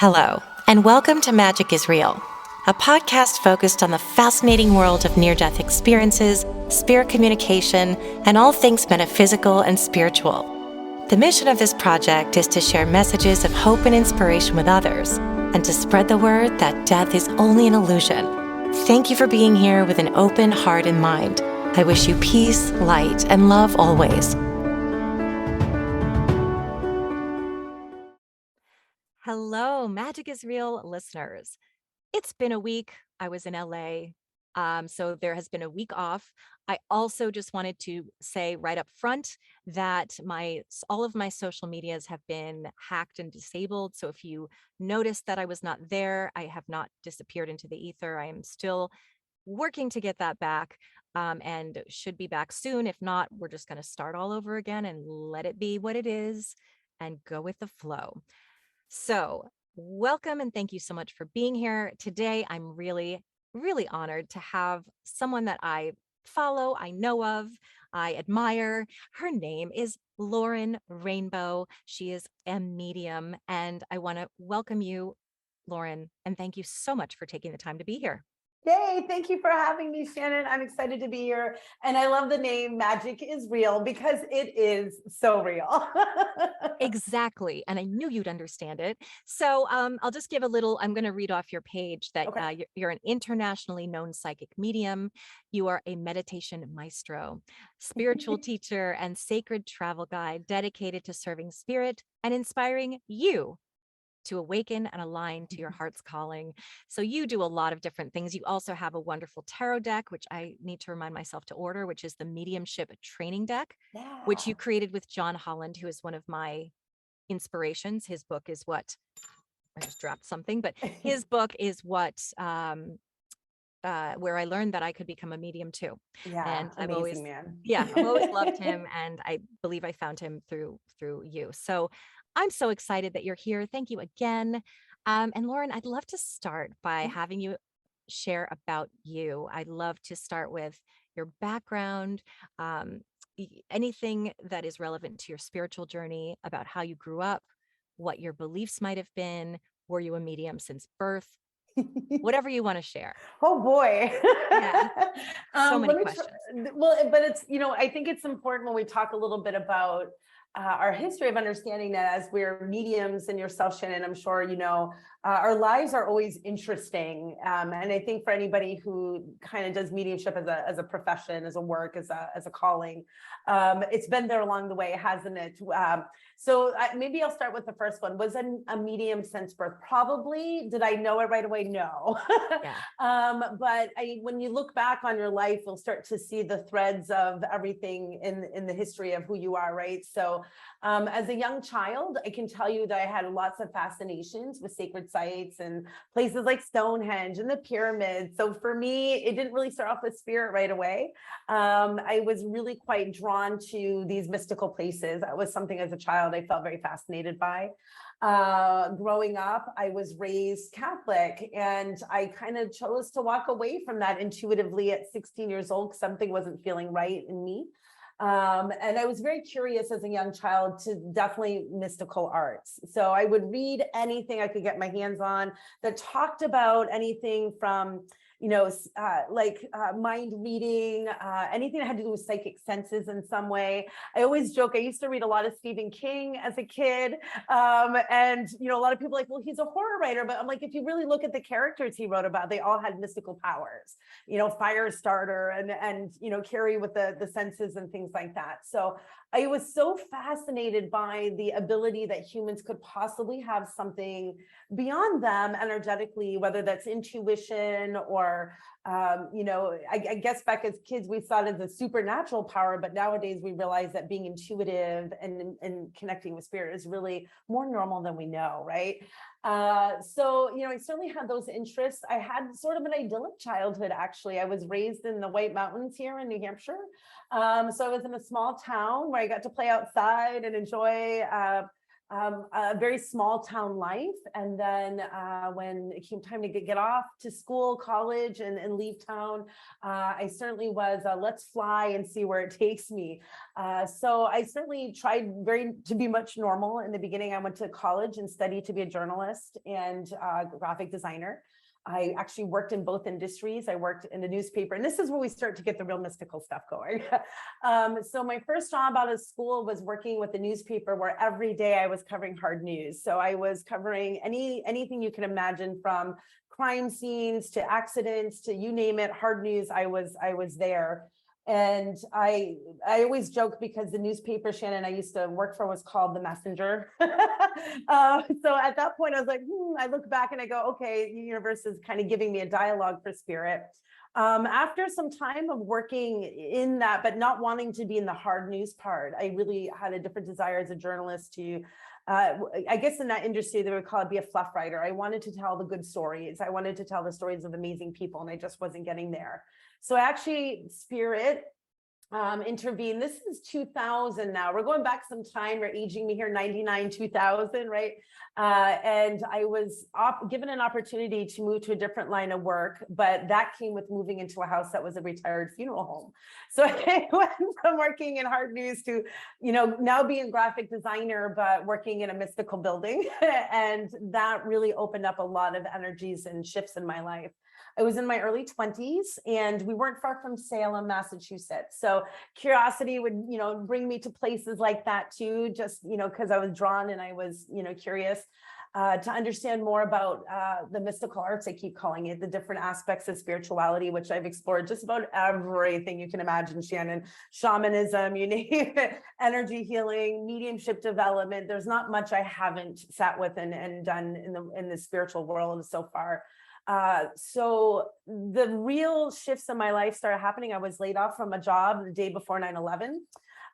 Hello, and welcome to Magic is Real, a podcast focused on the fascinating world of near-death experiences, spirit communication, and all things metaphysical and spiritual. The mission of this project is to share messages of hope and inspiration with others, and to spread the word that death is only an illusion. Thank you for being here with an open heart and mind. I wish you peace, light, and love always. Hello, Magic is Real listeners. It's been a week. I was in LA, so there has been a week off. I also just wanted to say right up front that all of my social medias have been hacked and disabled. So if you noticed that I was not there, I have not disappeared into the ether. I am still working to get that back, and should be back soon. If not, we're just going to start all over again and let it be what it is and go with the flow. So, welcome and thank you so much for being here. Today, I'm really, really honored to have someone that I follow, I know of, I admire. Her name is Lauren Rainbow. She is a medium, and I want to welcome you, Lauren, and thank you so much for taking the time to be here. Yay, thank you for having me, Shannon. I'm excited to be here. And I love the name Magic is Real because it is so real. Exactly. And I knew you'd understand it. So I'll just give I'm going to read off your page that Okay. you're an internationally known psychic medium. You are a meditation maestro, spiritual teacher, and sacred travel guide dedicated to serving spirit and inspiring you to awaken and align to your heart's calling. So you do a lot of different things. You also have a wonderful tarot deck, which I need to remind myself to order, which is the mediumship training deck, which Yeah. you created with John Holland, who is one of my inspirations. His book is what I just dropped something, but his book is what where I learned that I could become a medium too. Yeah, And amazing man. I've always loved him, and I believe I found him through you. So I'm so excited that you're here. Thank you again. And Lauren, I'd love to start by having you share about you. I'd love to start with your background, anything that is relevant to your spiritual journey, about how you grew up, what your beliefs might have been. Were you a medium since birth? Whatever you want to share. Oh boy. Yeah. So many Let me try. questions. Well, but it's, I think it's important when we talk a little bit about our history of understanding that as we're mediums and yourself, Shannon, I'm sure, our lives are always interesting. And I think for anybody who kind of does mediumship as a profession, as a work, as a calling, it's been there along the way, hasn't it? So maybe I'll start with the first one. Was a medium since birth? Probably. Did I know it right away? No. Yeah. But when you look back on your life, you'll start to see the threads of everything in the history of who you are, right? So as a young child, I can tell you that I had lots of fascinations with sacred sites and places like Stonehenge and the pyramids. So for me, it didn't really start off with spirit right away. I was really quite drawn to these mystical places. That was something as a child I felt very fascinated by. Growing up, I was raised Catholic, and I kind of chose to walk away from that intuitively at 16 years old because something wasn't feeling right in me. And I was very curious as a young child to definitely mystical arts. So I would read anything I could get my hands on that talked about anything from mind reading, anything that had to do with psychic senses in some way. I always joke, I used to read a lot of Stephen King as a kid. And, a lot of people are like, well, he's a horror writer, but I'm like, if you really look at the characters he wrote about, they all had mystical powers, fire starter and carry with the senses and things like that. So I was so fascinated by the ability that humans could possibly have something beyond them energetically, whether that's intuition or, I guess back as kids, we saw it as a supernatural power, but nowadays we realize that being intuitive and connecting with spirit is really more normal than we know, right? So, I certainly had those interests. I had sort of an idyllic childhood, actually. I was raised in the White Mountains here in New Hampshire. So I was in a small town where I got to play outside and enjoy a very small town life. And then when it came time to get off to school, college, and leave town, I certainly was, let's fly and see where it takes me. So I certainly tried to be much normal. In the beginning, I went to college and studied to be a journalist and graphic designer. I actually worked in both industries. I worked in the newspaper, and this is where we start to get the real mystical stuff going. So my first job out of school was working with the newspaper, where every day I was covering hard news. So I was covering anything you can imagine, from crime scenes to accidents to you name it, hard news. I was there. And I always joke, because the newspaper Shannon I used to work for was called The Messenger. So at that point, I was like, I look back and I go, okay, the universe is kind of giving me a dialogue for spirit. After some time of working in that, but not wanting to be in the hard news part, I really had a different desire as a journalist to, I guess in that industry, they would call it be a fluff writer. I wanted to tell the good stories. I wanted to tell the stories of amazing people, and I just wasn't getting there. So actually, spirit intervened. This is 2000 now. We're going back some time. We're aging me here, 99, 2000, right? And I was given an opportunity to move to a different line of work, but that came with moving into a house that was a retired funeral home. So I went from working in hard news to, now being a graphic designer, but working in a mystical building. And that really opened up a lot of energies and shifts in my life. I was in my early 20s, and we weren't far from Salem, Massachusetts. So curiosity would, bring me to places like that too, just, because I was drawn and I was, curious to understand more about the mystical arts, I keep calling it, the different aspects of spirituality, which I've explored just about everything you can imagine, Shannon. Shamanism, you name it, energy healing, mediumship development. There's not much I haven't sat with and done in the spiritual world so far. So the real shifts in my life started happening. I was laid off from a job the day before 9/11.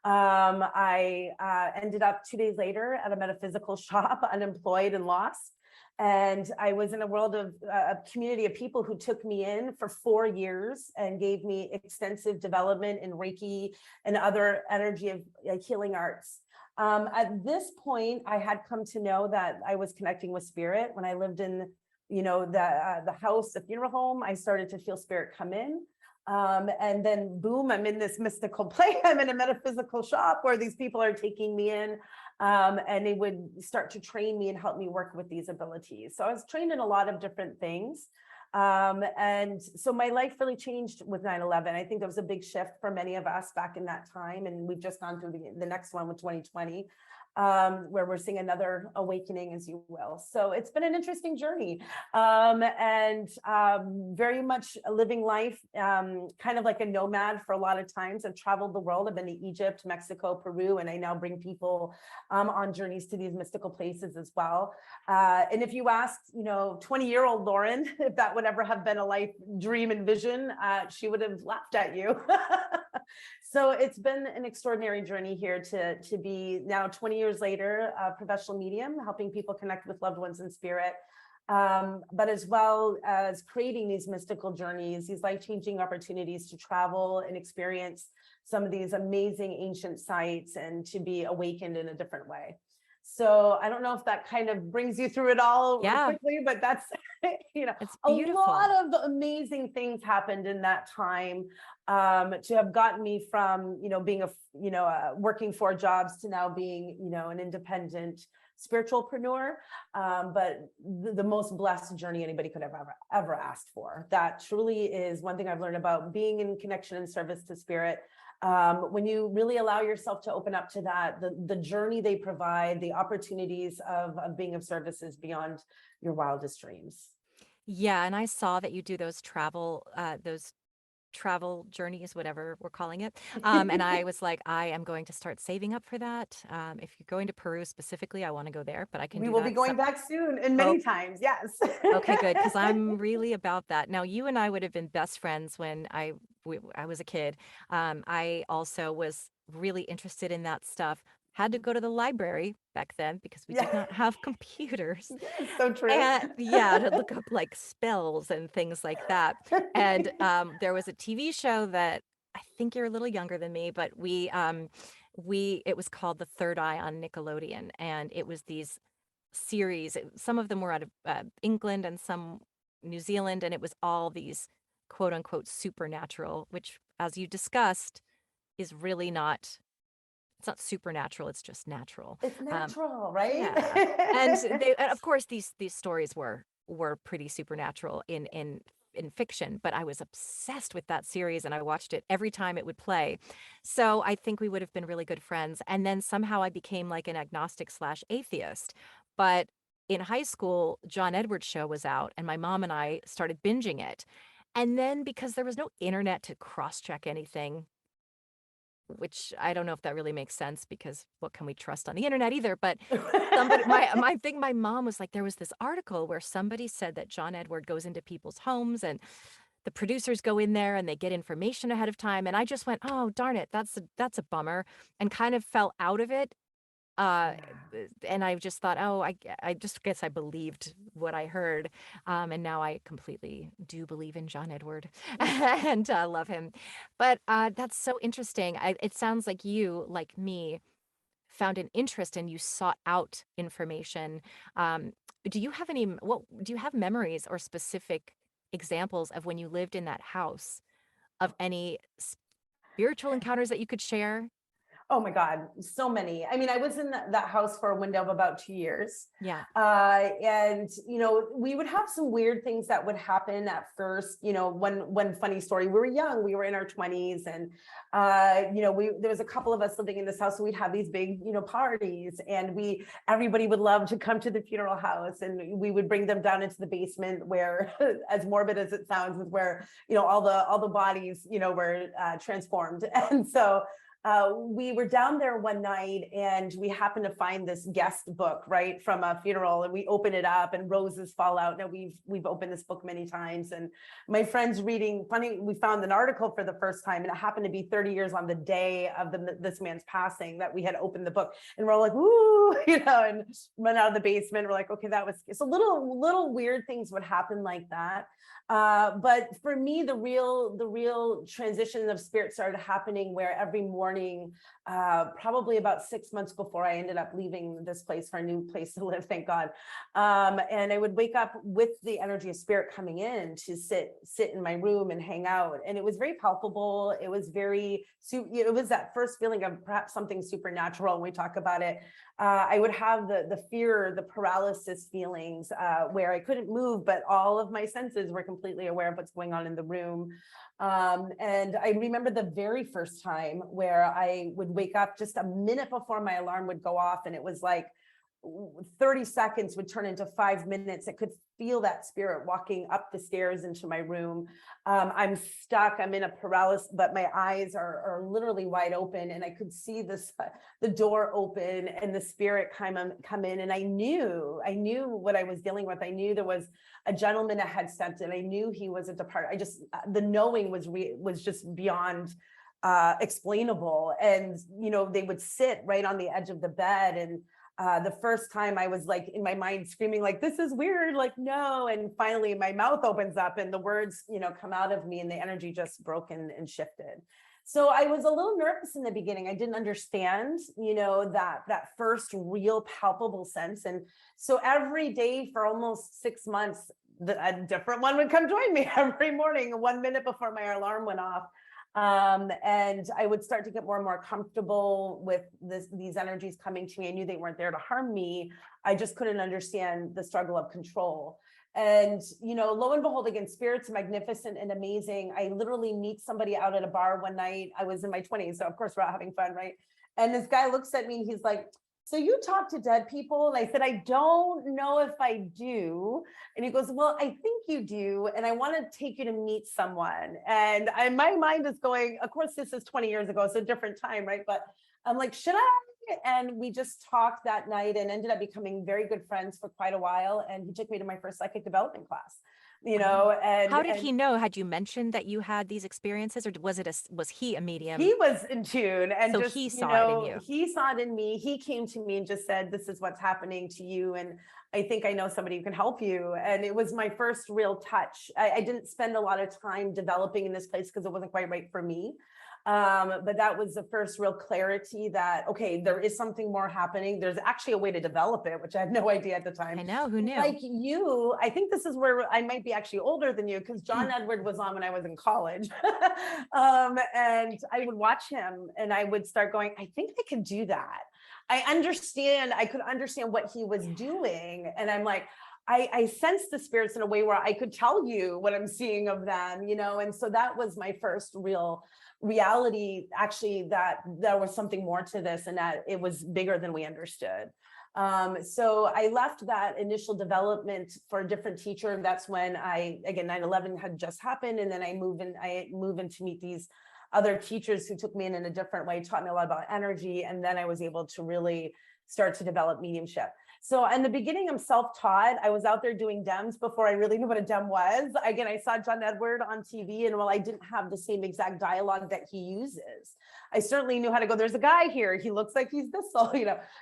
I ended up 2 days later at a metaphysical shop, unemployed and lost. And I was in a world of a community of people who took me in for 4 years and gave me extensive development in Reiki and other energy of healing arts. At this point, I had come to know that I was connecting with spirit. When I lived in the house, the funeral home, I started to feel spirit come in. And then boom, I'm in this mystical place. I'm in a metaphysical shop where these people are taking me in, and they would start to train me and help me work with these abilities. So I was trained in a lot of different things. And so my life really changed with 9/11. I think there was a big shift for many of us back in that time. And we've just gone through the next one with 2020. Where we're seeing another awakening, as you will. So it's been an interesting journey, and very much living life kind of like a nomad for a lot of times. I've traveled the world. I've been to Egypt, Mexico, Peru, and I now bring people on journeys to these mystical places as well. And if you asked, 20-year-old Lauren, if that would ever have been a life dream and vision, she would have laughed at you. So it's been an extraordinary journey here to be now 20 years later, a professional medium, helping people connect with loved ones in spirit, but as well as creating these mystical journeys, these life-changing opportunities to travel and experience some of these amazing ancient sites and to be awakened in a different way. So I don't know if that kind of brings you through it all quickly, but that's, it's a beautiful. lot of amazing things happened in that time to have gotten me from, being working 4 jobs to now being, an independent spiritualpreneur, but the most blessed journey anybody could have ever asked for. That truly is one thing I've learned about being in connection and service to spirit. When you really allow yourself to open up to that, the journey they provide, the opportunities of being of service is beyond your wildest dreams. Yeah, and I saw that you do those travel journeys, whatever we're calling it. And I was like, I am going to start saving up for that. If you're going to Peru specifically, I want to go there, but I can We do will be that. going back soon and Oh, many times. Yes. okay, good, because I'm really about that. Now, you and I would have been best friends when I was a kid. I also was really interested in that stuff. Had to go to the library back then because we did Yeah. not have computers. Yes, so true. And yeah, to look up like spells and things like that. And there was a TV show that I think you're a little younger than me, but it was called The Third Eye on Nickelodeon, and it was these series. Some of them were out of England and some New Zealand, and it was all these quote unquote supernatural, which, as you discussed, is really not. It's not supernatural. It's just natural. It's Um, natural, right? yeah, and of course these stories were pretty supernatural in fiction, but I was obsessed with that series and I watched it every time it would play. So I think we would have been really good friends. And then somehow I became like an agnostic slash atheist. But in high school, John Edwards' show was out and my mom and I started binging it. And then because there was no internet to cross check anything, which I don't know if that really makes sense because what can we trust on the internet either? But somebody, my mom was like, there was this article where somebody said that John Edward goes into people's homes and the producers go in there and they get information ahead of time. And I just went, oh, darn it, that's a bummer, and kind of fell out of it. Uh, Yeah. and I just thought, oh, I just guess I believed what I heard. And now I completely do believe in John Edward and love him. But that's so interesting. It sounds like you, like me, found an interest and you sought out information. Um, do you have do you have memories or specific examples of when you lived in that house of any spiritual encounters that you could share? Oh my God, so many. I mean, I was in that house for a window of about 2 years. Yeah. And, we would have some weird things that would happen at first. One funny story, we were young, we were in our 20s, and, there was a couple of us living in this house. So we'd have these big, parties, and everybody would love to come to the funeral house, and we would bring them down into the basement where, as morbid as it sounds, is where, all the bodies, were transformed. And so, we were down there one night and we happened to find this guest book, right, from a funeral, and we open it up and roses fall out. Now we've opened this book many times, and my friend's reading. Funny, we found an article for the first time, and it happened to be 30 years on the day of this man's passing that we had opened the book, and we're all like, "Ooh," and run out of the basement. We're like, "Okay, that was so." Little weird things would happen like that. But for me, the real transition of spirit started happening where every morning, probably about 6 months before I ended up leaving this place for a new place to live, thank God. And I would wake up with the energy of spirit coming in to sit in my room and hang out. And it was very palpable. It was it was that first feeling of perhaps something supernatural. When we talk about it, I would have the fear, the paralysis feelings, where I couldn't move, but all of my senses were completely aware of what's going on in the room. And I remember the very first time where I would wake up just a minute before my alarm would go off, and it was like 30 seconds would turn into 5 minutes. I could feel that spirit walking up the stairs into my room. I'm stuck, I'm in a paralysis, but my eyes are literally wide open, and I could see the door open and the spirit come in. And I knew what I was dealing with. I knew there was a gentleman that had stepped in. I knew he was a departed. The knowing was just beyond explainable. And they would sit right on the edge of the bed, and the first time I was like in my mind screaming like, this is weird, like, no. And finally my mouth opens up and the words, come out of me, and the energy just broke and shifted. So I was a little nervous in the beginning. I didn't understand, that first real palpable sense. And so every day for almost 6 months, a different one would come join me every morning, 1 minute before my alarm went off. And I would start to get more and more comfortable with these energies coming to me. I knew they weren't there to harm me. I just couldn't understand the struggle of control. And, lo and behold, again, spirit's magnificent and amazing. I literally meet somebody out at a bar one night. I was in my 20s, so of course we're out having fun, right? And this guy looks at me and he's like, so you talk to dead people? And I said, I don't know if I do. And he goes, well, I think you do. And I want to take you to meet someone. And my mind is going, of course, this is 20 years ago, so a different time, right? But I'm like, should I? And we just talked that night and ended up becoming very good friends for quite a while. And he took me to my first psychic development class, and How did he know? Had you mentioned that you had these experiences, or was he a medium? he was in tune, and So just, he saw it in you. he saw it in me. He came to me and just said, this is what's happening to you. And I think I know somebody who can help you. And it was my first real touch. I didn't spend a lot of time developing in this place because it wasn't quite right for me. But that was the first real clarity that, okay, there is something more happening. There's actually a way to develop it, which I had no idea at the time. I know, who knew? Like you, I think this is where I might be actually older than you, because John Edward was on when I was in college. And I would watch him and I would start going, I think I can do that. I could understand what he was doing. And I'm like, I sense the spirits in a way where I could tell you what I'm seeing of them, and so that was my first real reality, actually, that there was something more to this and that it was bigger than we understood. So I left that initial development for a different teacher. And that's when again, 9/11 had just happened. And then I moved in to meet these other teachers who took me in a different way, taught me a lot about energy. And then I was able to really start to develop mediumship. So in the beginning, I'm self-taught. I was out there doing DEMs before I really knew what a DEM was. Again, I saw John Edward on TV, and while I didn't have the same exact dialogue that he uses, I certainly knew how to go, there's a guy here, he looks like he's this soul.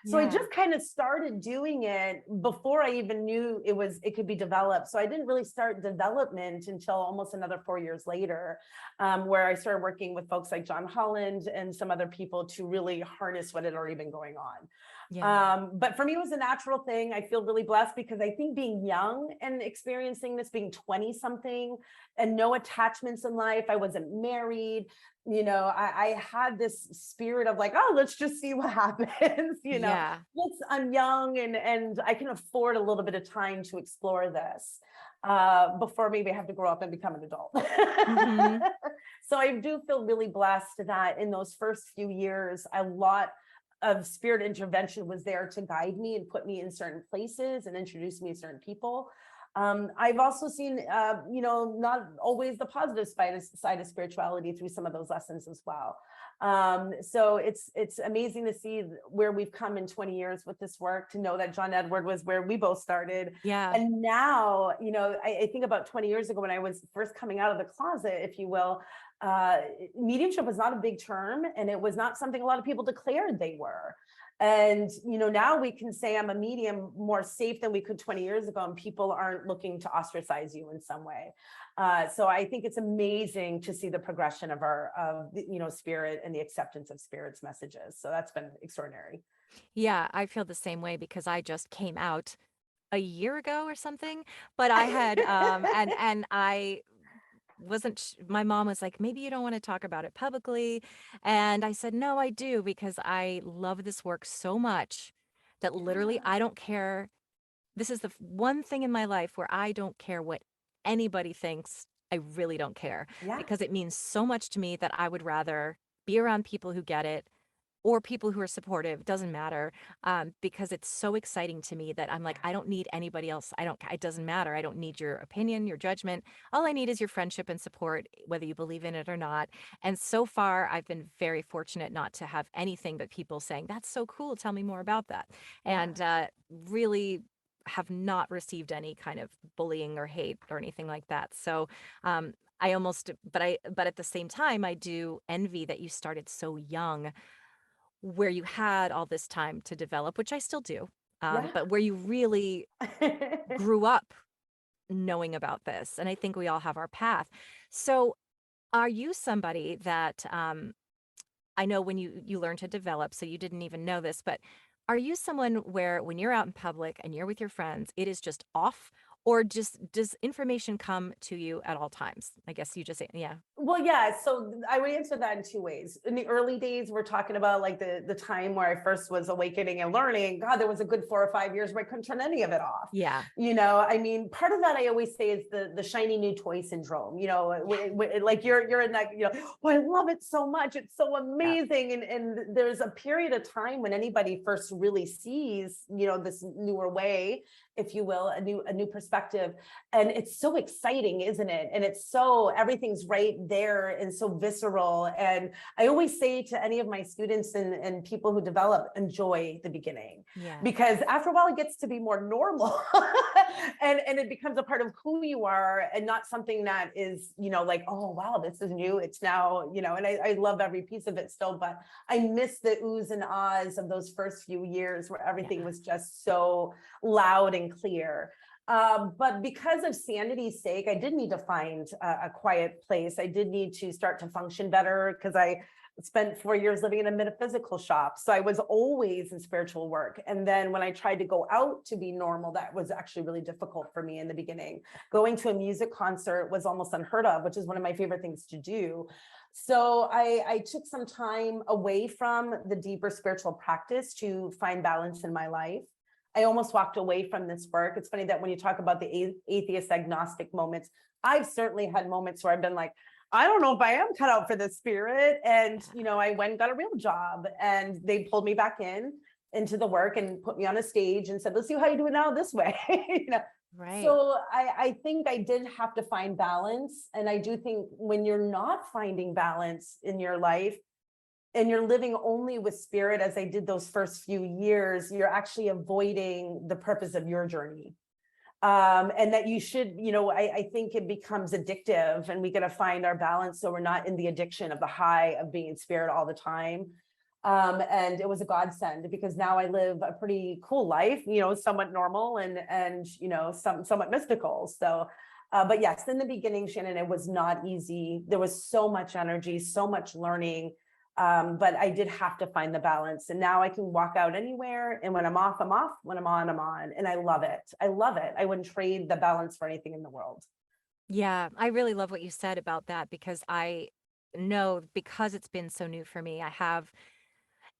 So I just kind of started doing it before I even knew it could be developed. So I didn't really start development until almost another 4 years later, where I started working with folks like John Holland and some other people to really harness what had already been going on. But for me, it was a natural thing. I feel really blessed because I think being young and experiencing this, being 20 something and no attachments in life, I wasn't married, I had this spirit of like, oh, let's just see what happens, I'm young and I can afford a little bit of time to explore this before maybe I have to grow up and become an adult. So I do feel really blessed that in those first few years, a lot of spirit intervention was there to guide me and put me in certain places and introduce me to certain people. I've also seen, not always the positive side of spirituality through some of those lessons as well. So it's amazing to see where we've come in 20 years with this work, to know that John Edward was where we both started. And now, I think about 20 years ago when I was first coming out of the closet, if you will, mediumship was not a big term, and it was not something a lot of people declared they were. And, now we can say I'm a medium more safe than we could 20 years ago, and people aren't looking to ostracize you in some way. So I think it's amazing to see the progression of spirit and the acceptance of spirit's messages. So that's been extraordinary. Yeah, I feel the same way because I just came out a year ago or something, but I had, and I wasn't my mom was like, maybe you don't want to talk about it publicly. And I said, no, I do, because I love this work so much that literally Yeah. I don't care. This is the one thing in my life where I don't care what anybody thinks. I really don't care, Yeah. because it means so much to me that I would rather be around people who get it, or people who are supportive, doesn't matter, because it's so exciting to me that I'm like, I don't need anybody else. It doesn't matter. I don't need your opinion, your judgment. All I need is your friendship and support, whether you believe in it or not. And so far, I've been very fortunate not to have anything but people saying, that's so cool, tell me more about that. Yeah. And really have not received any kind of bullying or hate or anything like that. So but at the same time, I do envy that you started so young, where you had all this time to develop, which I still do, Yeah. but where you really grew up knowing about this. And I think we all have our path. So are you somebody that, I know when you learn to develop, so you didn't even know this, but are you someone where when you're out in public and you're with your friends, it is just off, or just does information come to you at all times? I guess you just say, yeah. Well, yeah. So I would answer that in two ways. In the early days, we're talking about like the time where I first was awakening and learning. God, there was a good 4 or 5 years where I couldn't turn any of it off. Yeah. I mean, part of that I always say is the shiny new toy syndrome. Like you're in that. Oh, I love it so much. It's so Yeah. amazing. And there's a period of time when anybody first really sees this newer way, if you will, a new perspective, and it's so exciting, isn't it? And it's so everything's right there and so visceral. And I always say to any of my students and people who develop, enjoy the beginning, Yeah. because after a while it gets to be more normal and it becomes a part of who you are, and not something that is, like, oh, wow, this is new. It's now, and I love every piece of it still, but I miss the oohs and ahs of those first few years where everything was just so loud and clear. But because of sanity's sake, I did need to find a quiet place. I did need to start to function better because I spent 4 years living in a metaphysical shop. So I was always in spiritual work. And then when I tried to go out to be normal, that was actually really difficult for me in the beginning. Going to a music concert was almost unheard of, which is one of my favorite things to do. So I took some time away from the deeper spiritual practice to find balance in my life. I almost walked away from this work. It's funny that when you talk about the atheist agnostic moments, I've certainly had moments where I've been like, I don't know if I am cut out for this spirit. And, I went and got a real job and they pulled me back into the work and put me on a stage and said, let's see how you do it now this way. Right. So I think I did have to find balance. And I do think when you're not finding balance in your life, and you're living only with spirit, as I did those first few years, you're actually avoiding the purpose of your journey. And that you should, I think it becomes addictive and we got to find our balance so we're not in the addiction of the high of being in spirit all the time. And it was a godsend because now I live a pretty cool life, somewhat normal and somewhat mystical. So, but yes, in the beginning, Shannon, it was not easy. There was so much energy, so much learning. But I did have to find the balance. And now I can walk out anywhere. And when I'm off, I'm off. When I'm on. And I love it. I love it. I wouldn't trade the balance for anything in the world. Yeah, I really love what you said about that because I know because it's been so new for me,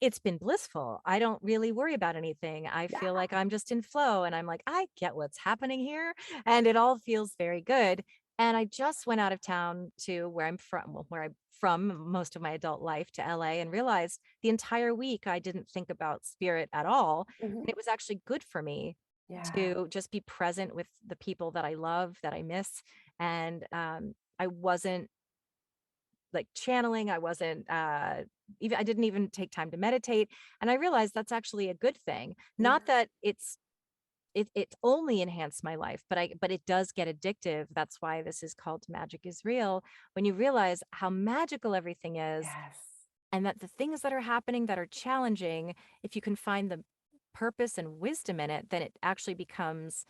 it's been blissful. I don't really worry about anything. I Yeah. feel like I'm just in flow and I'm like, I get what's happening here. And it all feels very good. And I just went out of town to where I'm from, well, where I'm from most of my adult life to LA and realized the entire week I didn't think about spirit at all. Mhm. And it was actually good for me Yeah. to just be present with the people that I love, that I miss. And I wasn't like channeling. I wasn't even I didn't even take time to meditate. And I realized that's actually a good thing. Yeah. Not that it only enhanced my life, but it does get addictive. That's why this is called Magic is Real. When you realize how magical everything is Yes. and that the things that are happening that are challenging, if you can find the purpose and wisdom in it, then it actually becomes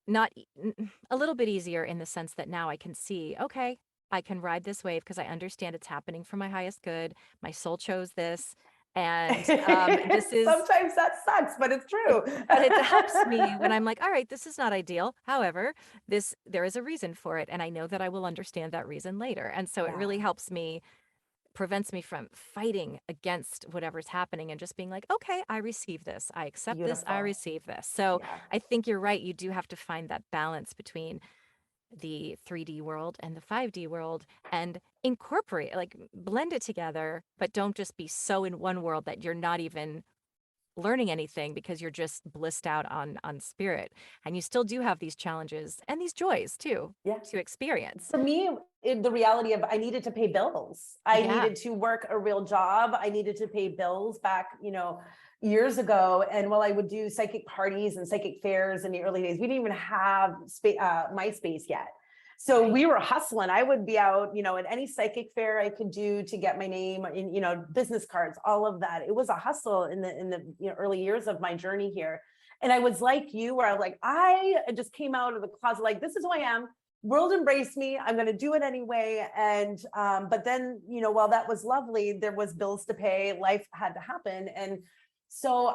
not a little bit easier in the sense that now I can see, okay, I can ride this wave because I understand it's happening for my highest good. My soul chose this. And this is Sometimes that sucks, but it's it, true. but it helps me when I'm like, all right, this is not ideal. However, there is a reason for it. And I know that I will understand that reason later. And so it really Yeah. helps me, prevents me from fighting against whatever's happening and just being like, okay, I receive this. I accept this. I Beautiful. receive this. So Yeah. I think you're right. You do have to find that balance between the 3D world and the 5D world and incorporate, like blend it together, but don't just be so in one world that you're not even learning anything because you're just blissed out on spirit. And you still do have these challenges and these joys too Yeah. to experience. For me, the reality of I needed to pay bills. I Yeah. needed to work a real job. I needed to pay bills back, years ago. And while I would do psychic parties and psychic fairs in the early days, we didn't even have MySpace yet. So Right. we were hustling. I would be out, at any psychic fair I could do to get my name in, business cards, all of that. It was a hustle in the early years of my journey here. And I was like you, where I was like, I just came out of the closet, like, this is who I am. World embraced me. I'm going to do it anyway. And but then, while that was lovely, there was bills to pay. Life had to happen. And so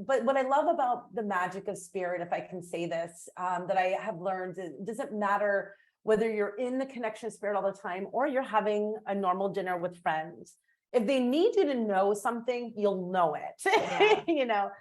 but what I love about the magic of spirit, if I can say this, that I have learned, it doesn't matter whether you're in the connection of spirit all the time or you're having a normal dinner with friends. If they need you to know something, you'll know Yeah. it.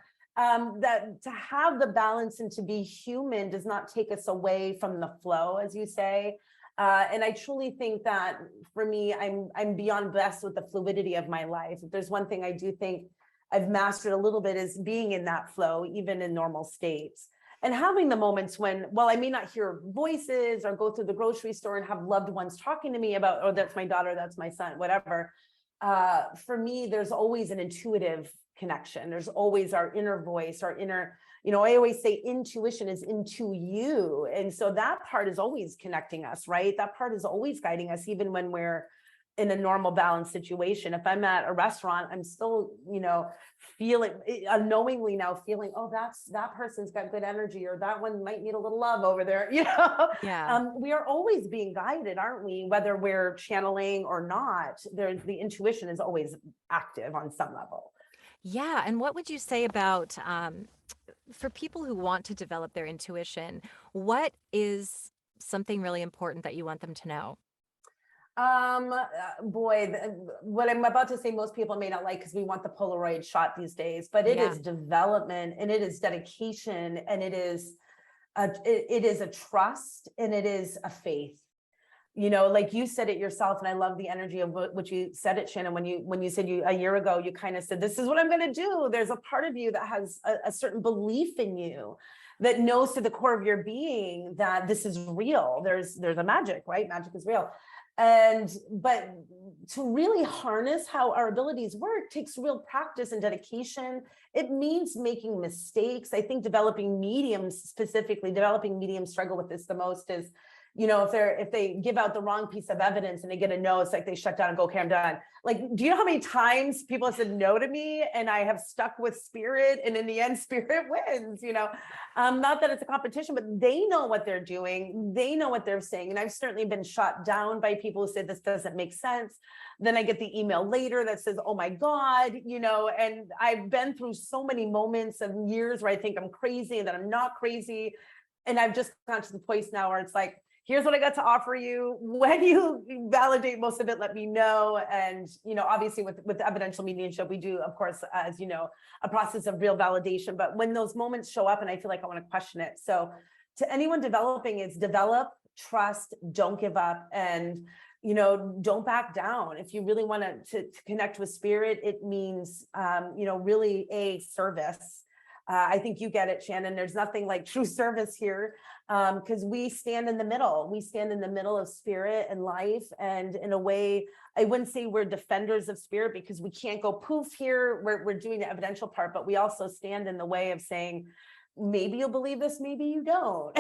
That to have the balance and to be human does not take us away from the flow, as you say. And I truly think that for me, I'm beyond blessed with the fluidity of my life. If there's one thing I do think I've mastered a little bit is being in that flow, even in normal states. And having the moments when, well, I may not hear voices or go through the grocery store and have loved ones talking to me about, oh, that's my daughter, that's my son, whatever. For me, there's always an intuitive connection. There's always our inner voice, our inner, I always say intuition is into you. And so that part is always connecting us, right? That part is always guiding us, even when we're in a normal balanced situation. If I'm at a restaurant, I'm still, feeling unknowingly now feeling, oh, that person's got good energy, or that one might need a little love over there. Yeah. We are always being guided, aren't we? Whether we're channeling or not, there's the intuition is always active on some level. Yeah. And what would you say about for people who want to develop their intuition, what is something really important that you want them to know? Boy, what I'm about to say, most people may not like because we want the Polaroid shot these days, but it Yeah. is development and it is dedication and it is a trust and it is a faith. Like you said it yourself, and I love the energy of what you said it, Shannon, when you said a year ago, you kind of said, this is what I'm going to do. There's a part of you that has a certain belief in you that knows to the core of your being that this is real. There's a magic, right? Magic is real. But to really harness how our abilities work takes real practice and dedication. It means making mistakes. I think developing mediums struggle with this the most is, if they give out the wrong piece of evidence and they get a no, it's like they shut down and go, okay, I'm done. Like, do you know how many times people have said no to me and I have stuck with spirit, and in the end, spirit wins, not that it's a competition, but they know what they're doing. They know what they're saying. And I've certainly been shot down by people who say this doesn't make sense. Then I get the email later that says, oh my God, and I've been through so many moments of years where I think I'm crazy and that I'm not crazy. And I've just gone to the place now where it's like, here's what I got to offer you. When you validate most of it, let me know. And, obviously with evidential mediumship, we do, of course, as you know, a process of real validation. But when those moments show up and I feel like I want to question it. So to anyone developing, it's develop, trust, don't give up, and, don't back down. If you really want to connect with spirit, it means, really a service. I think you get it, Shannon. There's nothing like true service here, because we stand in the middle. We stand in the middle of spirit and life. And in a way, I wouldn't say we're defenders of spirit because we can't go poof here. We're doing the evidential part, but we also stand in the way of saying, maybe you'll believe this, maybe you don't.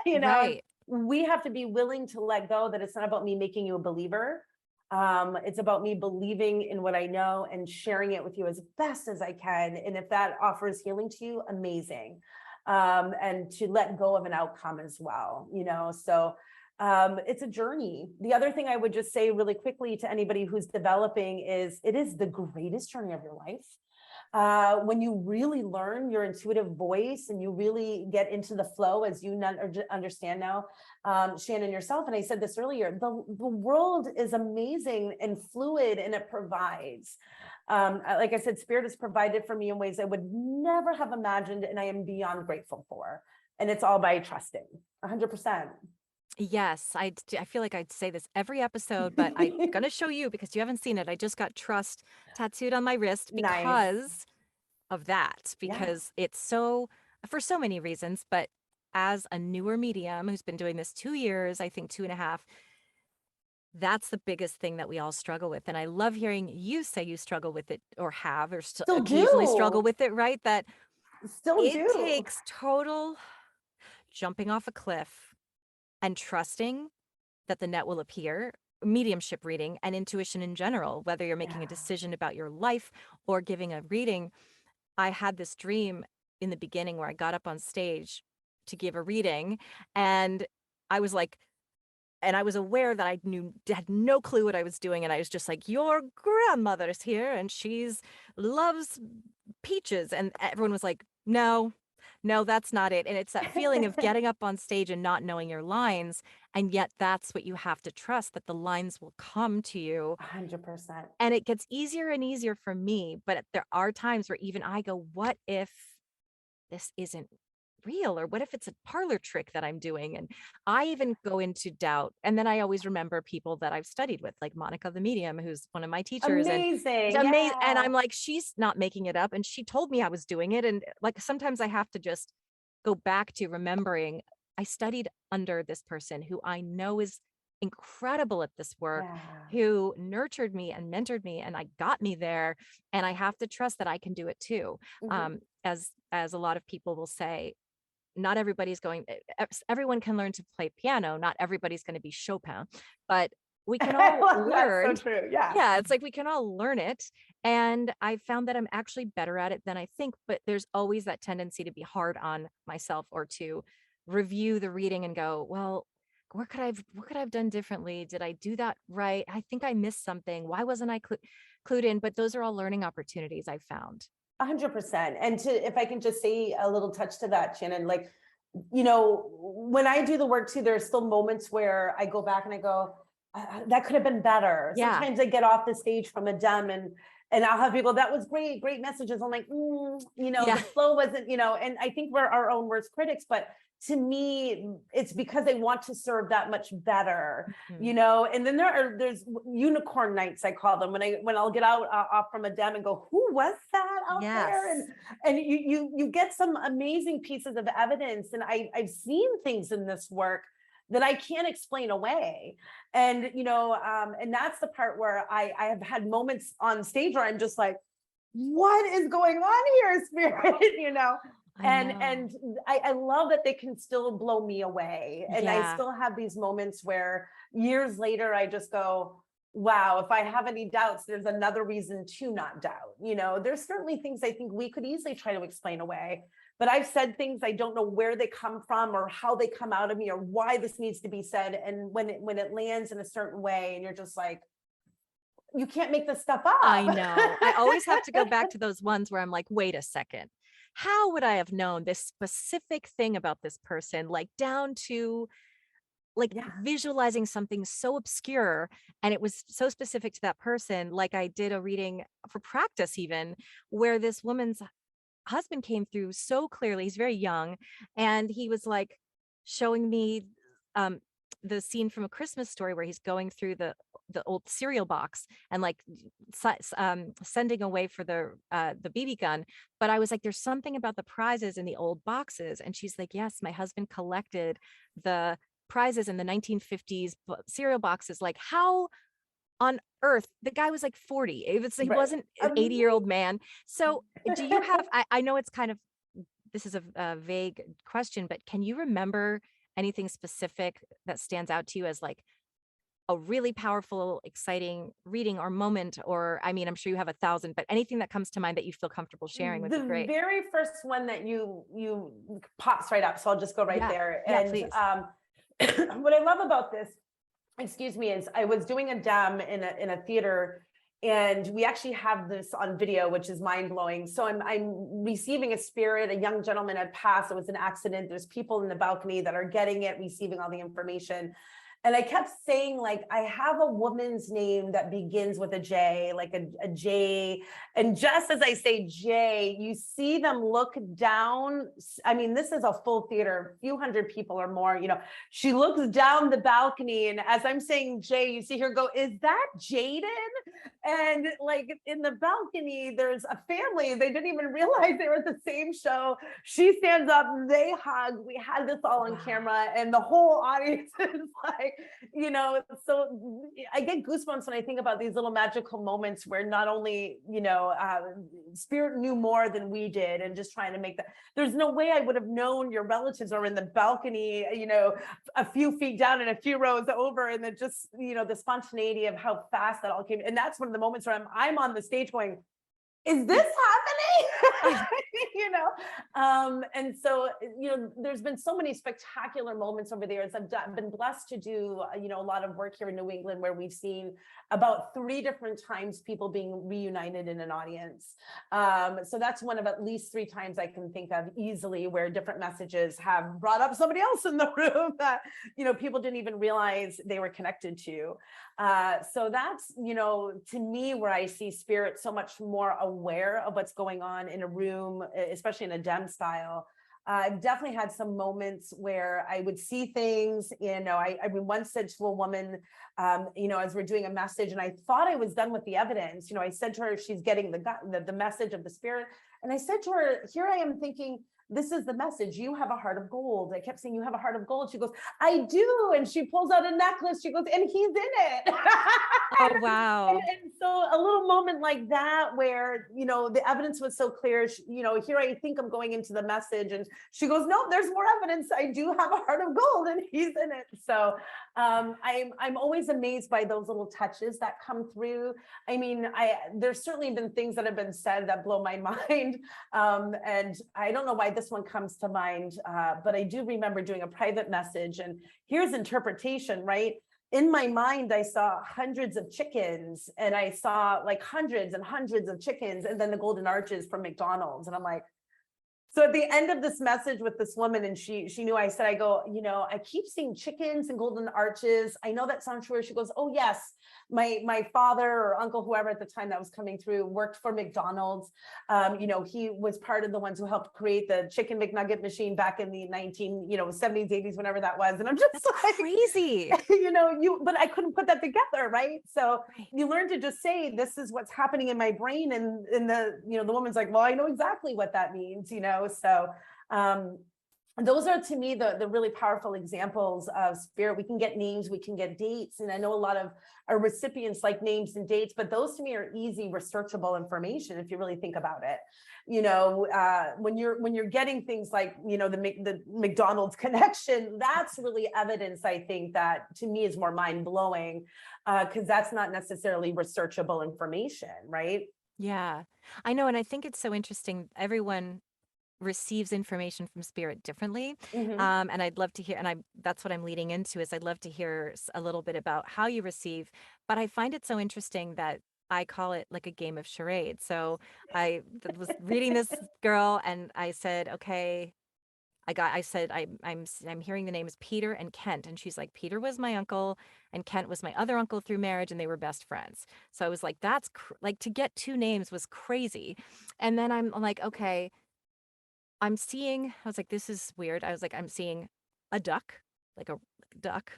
Right. We have to be willing to let go that it's not about me making you a believer. It's about me believing in what I know and sharing it with you as best as I can. And if that offers healing to you, amazing. And to let go of an outcome as well, so it's a journey. The other thing I would just say really quickly to anybody who's developing is it is the greatest journey of your life. When you really learn your intuitive voice and you really get into the flow, as you understand now, Shannon, yourself, and I said this earlier, the world is amazing and fluid, and it provides. Like I said, spirit has provided for me in ways I would never have imagined, and I am beyond grateful for. And it's all by trusting, 100%. Yes, I feel like I'd say this every episode, but I'm gonna show you because you haven't seen it. I just got trust tattooed on my wrist Nice. because of that, Yeah. because it's so for so many reasons, but as a newer medium who's been doing this 2 years, I think 2 and a half, that's the biggest thing that we all struggle with. And I love hearing you say you struggle with it or have or Still occasionally struggle do. with it, right? That Still it do. takes total jumping off a cliff and trusting that the net will appear, mediumship reading and intuition in general, whether you're making a Yeah. decision about your life or giving a reading. I had this dream in the beginning where I got up on stage to give a reading, and I was like, and I was aware that had no clue what I was doing, and I was just like, your grandmother's here and she's loves peaches, and everyone was like, no, no, that's not it. And it's that feeling of getting up on stage and not knowing your lines, and yet that's what you have to trust, that the lines will come to you. 100%. And it gets easier and easier for me, but there are times where even I go, what if this isn't real? Or what if it's a parlor trick that I'm doing? And I even go into doubt. And then I always remember people that I've studied with, like Monica the medium, who's one of my teachers, and it's Amazing. amazing. And Yeah. I'm like, she's not making it up. And she told me I was doing it. And like sometimes I have to just go back to remembering I studied under this person who I know is incredible at this work, Yeah. who nurtured me and mentored me, and I got me there. And I have to trust that I can do it too. Mhm. As a lot of people will say, not everybody's going, everyone can learn to play piano. Not everybody's going to be Chopin, but we can I all love that. So learn. true. Yeah. Yeah, it's like we can all learn it. And I found that I'm actually better at it than I think, but there's always that tendency to be hard on myself or to review the reading and go, well, what could I have done differently? Did I do that right? I think I missed something. Why wasn't I clued in? But those are all learning opportunities I've found. 100%. And if I can just say a little touch to that, Shannon, like, when I do the work too, there's still moments where I go back and I go, that could have been better. Yeah. Sometimes I get off the stage from a dem and I'll have people, that was great, great messages. I'm like, Yeah. the flow wasn't, and I think we're our own worst critics, but to me, it's because they want to serve that much better, Mhm. and then there's unicorn nights, I call them, when I'll get out off from a dem and go, who was that out there? Yes. And you get some amazing pieces of evidence. And I've seen things in this work that I can't explain away. And, and that's the part where I have had moments on stage where I'm just like, what is going on here, spirit? I And know. I love that they can still blow me away. And I Yeah. still have these moments where years later, I just go, wow, if I have any doubts, there's another reason to not doubt. There's certainly things I think we could easily try to explain away, but I've said things I don't know where they come from or how they come out of me or why this needs to be said. And when it lands in a certain way, and you're just like, you can't make this stuff I up. know. I always have to go back to those ones where I'm like, wait a second. How would I have known this specific thing about this person, like down to like Yeah, visualizing something so obscure and it was so specific to that person? Like I did a reading for practice, even where this woman's husband came through so clearly. He's very young, and he was like showing me um the scene from A Christmas Story where he's going through the old cereal box and like sending away for the BB gun. But I was like, there's something about the prizes in the old boxes. And she's like, yes, my husband collected the prizes in the 1950s cereal boxes. Like, how on earth? The guy was like 40. He right. wasn't an 80-year-old Amazing. man. So do you have, I know it's kind of, this is a vague question, but can you remember anything specific that stands out to you as like a really powerful, exciting reading or moment? Or, I mean, I'm sure you have 1,000, but anything that comes to mind that you feel comfortable sharing would be The great. very first one that you pops right up, so I'll just go right Yeah. there. Yeah, And please. what I love about this, excuse me, is I was doing a dem in a theater, and we actually have this on video, which is mind blowing. So I'm receiving a spirit. A young gentleman had passed. It was an accident. There's people in the balcony that are getting it, receiving all the information. And I kept saying, like, I have a woman's name that begins with a J, like a J. And just as I say J, you see them look down. I mean, this is a full theater, a few hundred people or more. She looks down the balcony, and as I'm saying J, you see her go, is that Jaden? And like in the balcony, there's a family. They didn't even realize they were at the same show. She stands up, they hug. We had this all on Wow. camera, and the whole audience is like, so I get goosebumps when I think about these little magical moments where not only, spirit knew more than we did, and just trying to make that. There's no way I would have known your relatives are in the balcony, a few feet down and a few rows over, and then just, the spontaneity of how fast that all came. And that's one of the moments where I'm on the stage going, is this happening? And so, there's been so many spectacular moments over the years. I've been blessed to do, a lot of work here in New England, where we've seen about 3 different times people being reunited in an audience. So that's one of at least 3 times I can think of easily, where different messages have brought up somebody else in the room that, people didn't even realize they were connected to. So that's, to me, where I see spirit so much more aware of what's going on in a room, especially in a dem style. I've definitely had some moments where I would see things, I once said to a woman, as we're doing a message, and I thought I was done with the evidence, I said to her, she's getting the message of the spirit. And I said to her, here I am thinking, this is the message. You have a heart of gold. I kept saying, you have a heart of gold. She goes, I do. And she pulls out a necklace. She goes, and he's in it. Oh, and, wow. and so a little moment like that, where, the evidence was so clear, here I think I'm going into the message. And she goes, no, there's more evidence. I do have a heart of gold, and he's in it. So I'm always amazed by those little touches that come through. I mean, there's certainly been things that have been said that blow my mind. And I don't know why this one comes to mind, but I do remember doing a private message, and here's interpretation, right? In my mind, I saw hundreds of chickens, and I saw like hundreds and hundreds of chickens, and then the golden arches from McDonald's. And I'm like, so at the end of this message with this woman, and she knew, I said, I go, I keep seeing chickens and golden arches. I know that sounds weird. She goes, oh yes, my father or uncle, whoever at the time that was coming through, worked for McDonald's. He was part of the ones who helped create the chicken McNugget machine back in the 70s, 80s, whenever that was. And I'm just That's like, crazy. but I couldn't put that together, right? So Right. you learn to just say, this is what's happening in my brain. And the woman's like, well, I know exactly what that means, So those are, to me, the really powerful examples of spirit. We can get names, we can get dates. And I know a lot of our recipients like names and dates, but those to me are easy, researchable information if you really think about it. When you're getting things like, the McDonald's connection, that's really evidence, I think, that to me is more mind blowing, because that's not necessarily researchable information, right? Yeah, I know. And I think it's so interesting. Everyone receives information from spirit differently. Mhm. And I'd love to hear, and that's what I'm leading into, is I'd love to hear a little bit about how you receive. But I find it so interesting that I call it like a game of charades. So was reading this girl, and I said, okay, I said, I'm hearing the names Peter and Kent. And she's like, Peter was my uncle and Kent was my other uncle through marriage, and they were best friends. So I was like, like, to get two names was crazy. And then I'm like, okay, I was like, this is weird. I was like, I'm seeing a duck, like a duck,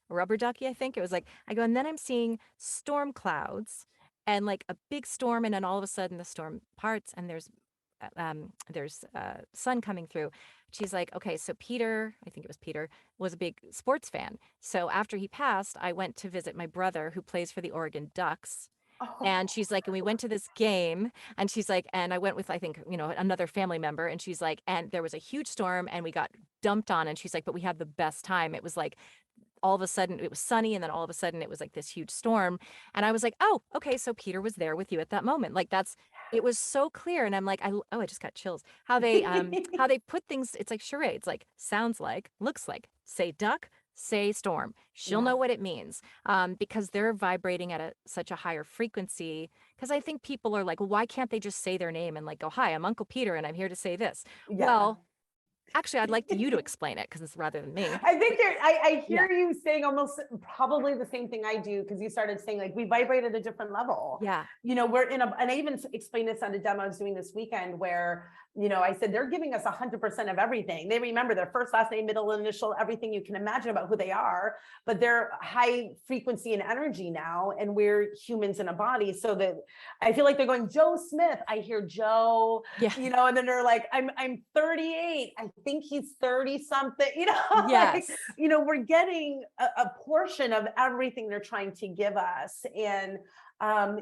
a rubber ducky, I think. It was like, I go, and then I'm seeing storm clouds and like a big storm. And then all of a sudden the storm parts and there's sun coming through. She's like, okay, so Peter, I think it was Peter, was a big sports fan. So after he passed, I went to visit my brother who plays for the Oregon Ducks. And Oh, she's like, and we went to this game, and she's like, and I went with, I think, another family member, and she's like, and there was a huge storm, and we got dumped on, and she's like, but we had the best time. It was like, all of a sudden it was sunny, and then all of a sudden it was like this huge storm. And I was like, oh, okay, so Peter was there with you at that moment. Like, it was so clear. And I'm like, I just got chills. How they put things, it's like charades, like sounds like, looks like, say duck, say storm. She'll yeah. know what it means, because they're vibrating at such a higher frequency. Because I think people are like, well, why can't they just say their name and like go, hi, I'm Uncle Peter and I'm here to say this? Yeah. Well, actually, I'd like you to explain it because it's rather than me. I think I Yeah. hear you saying almost probably the same thing I do, because you started saying like we vibrate at a different level. Yeah. We're and I even explained this on a demo I was doing this weekend where, I said they're giving us 100% of everything. They remember their first, last name, middle initial, everything you can imagine about who they are, but they're high frequency and energy now, and we're humans in a body. So that I feel like they're going, Joe Smith, I hear Joe, Yeah. and then they're like, I'm 38. I think he's 30 something, like, Yes. we're getting a portion of everything they're trying to give us. And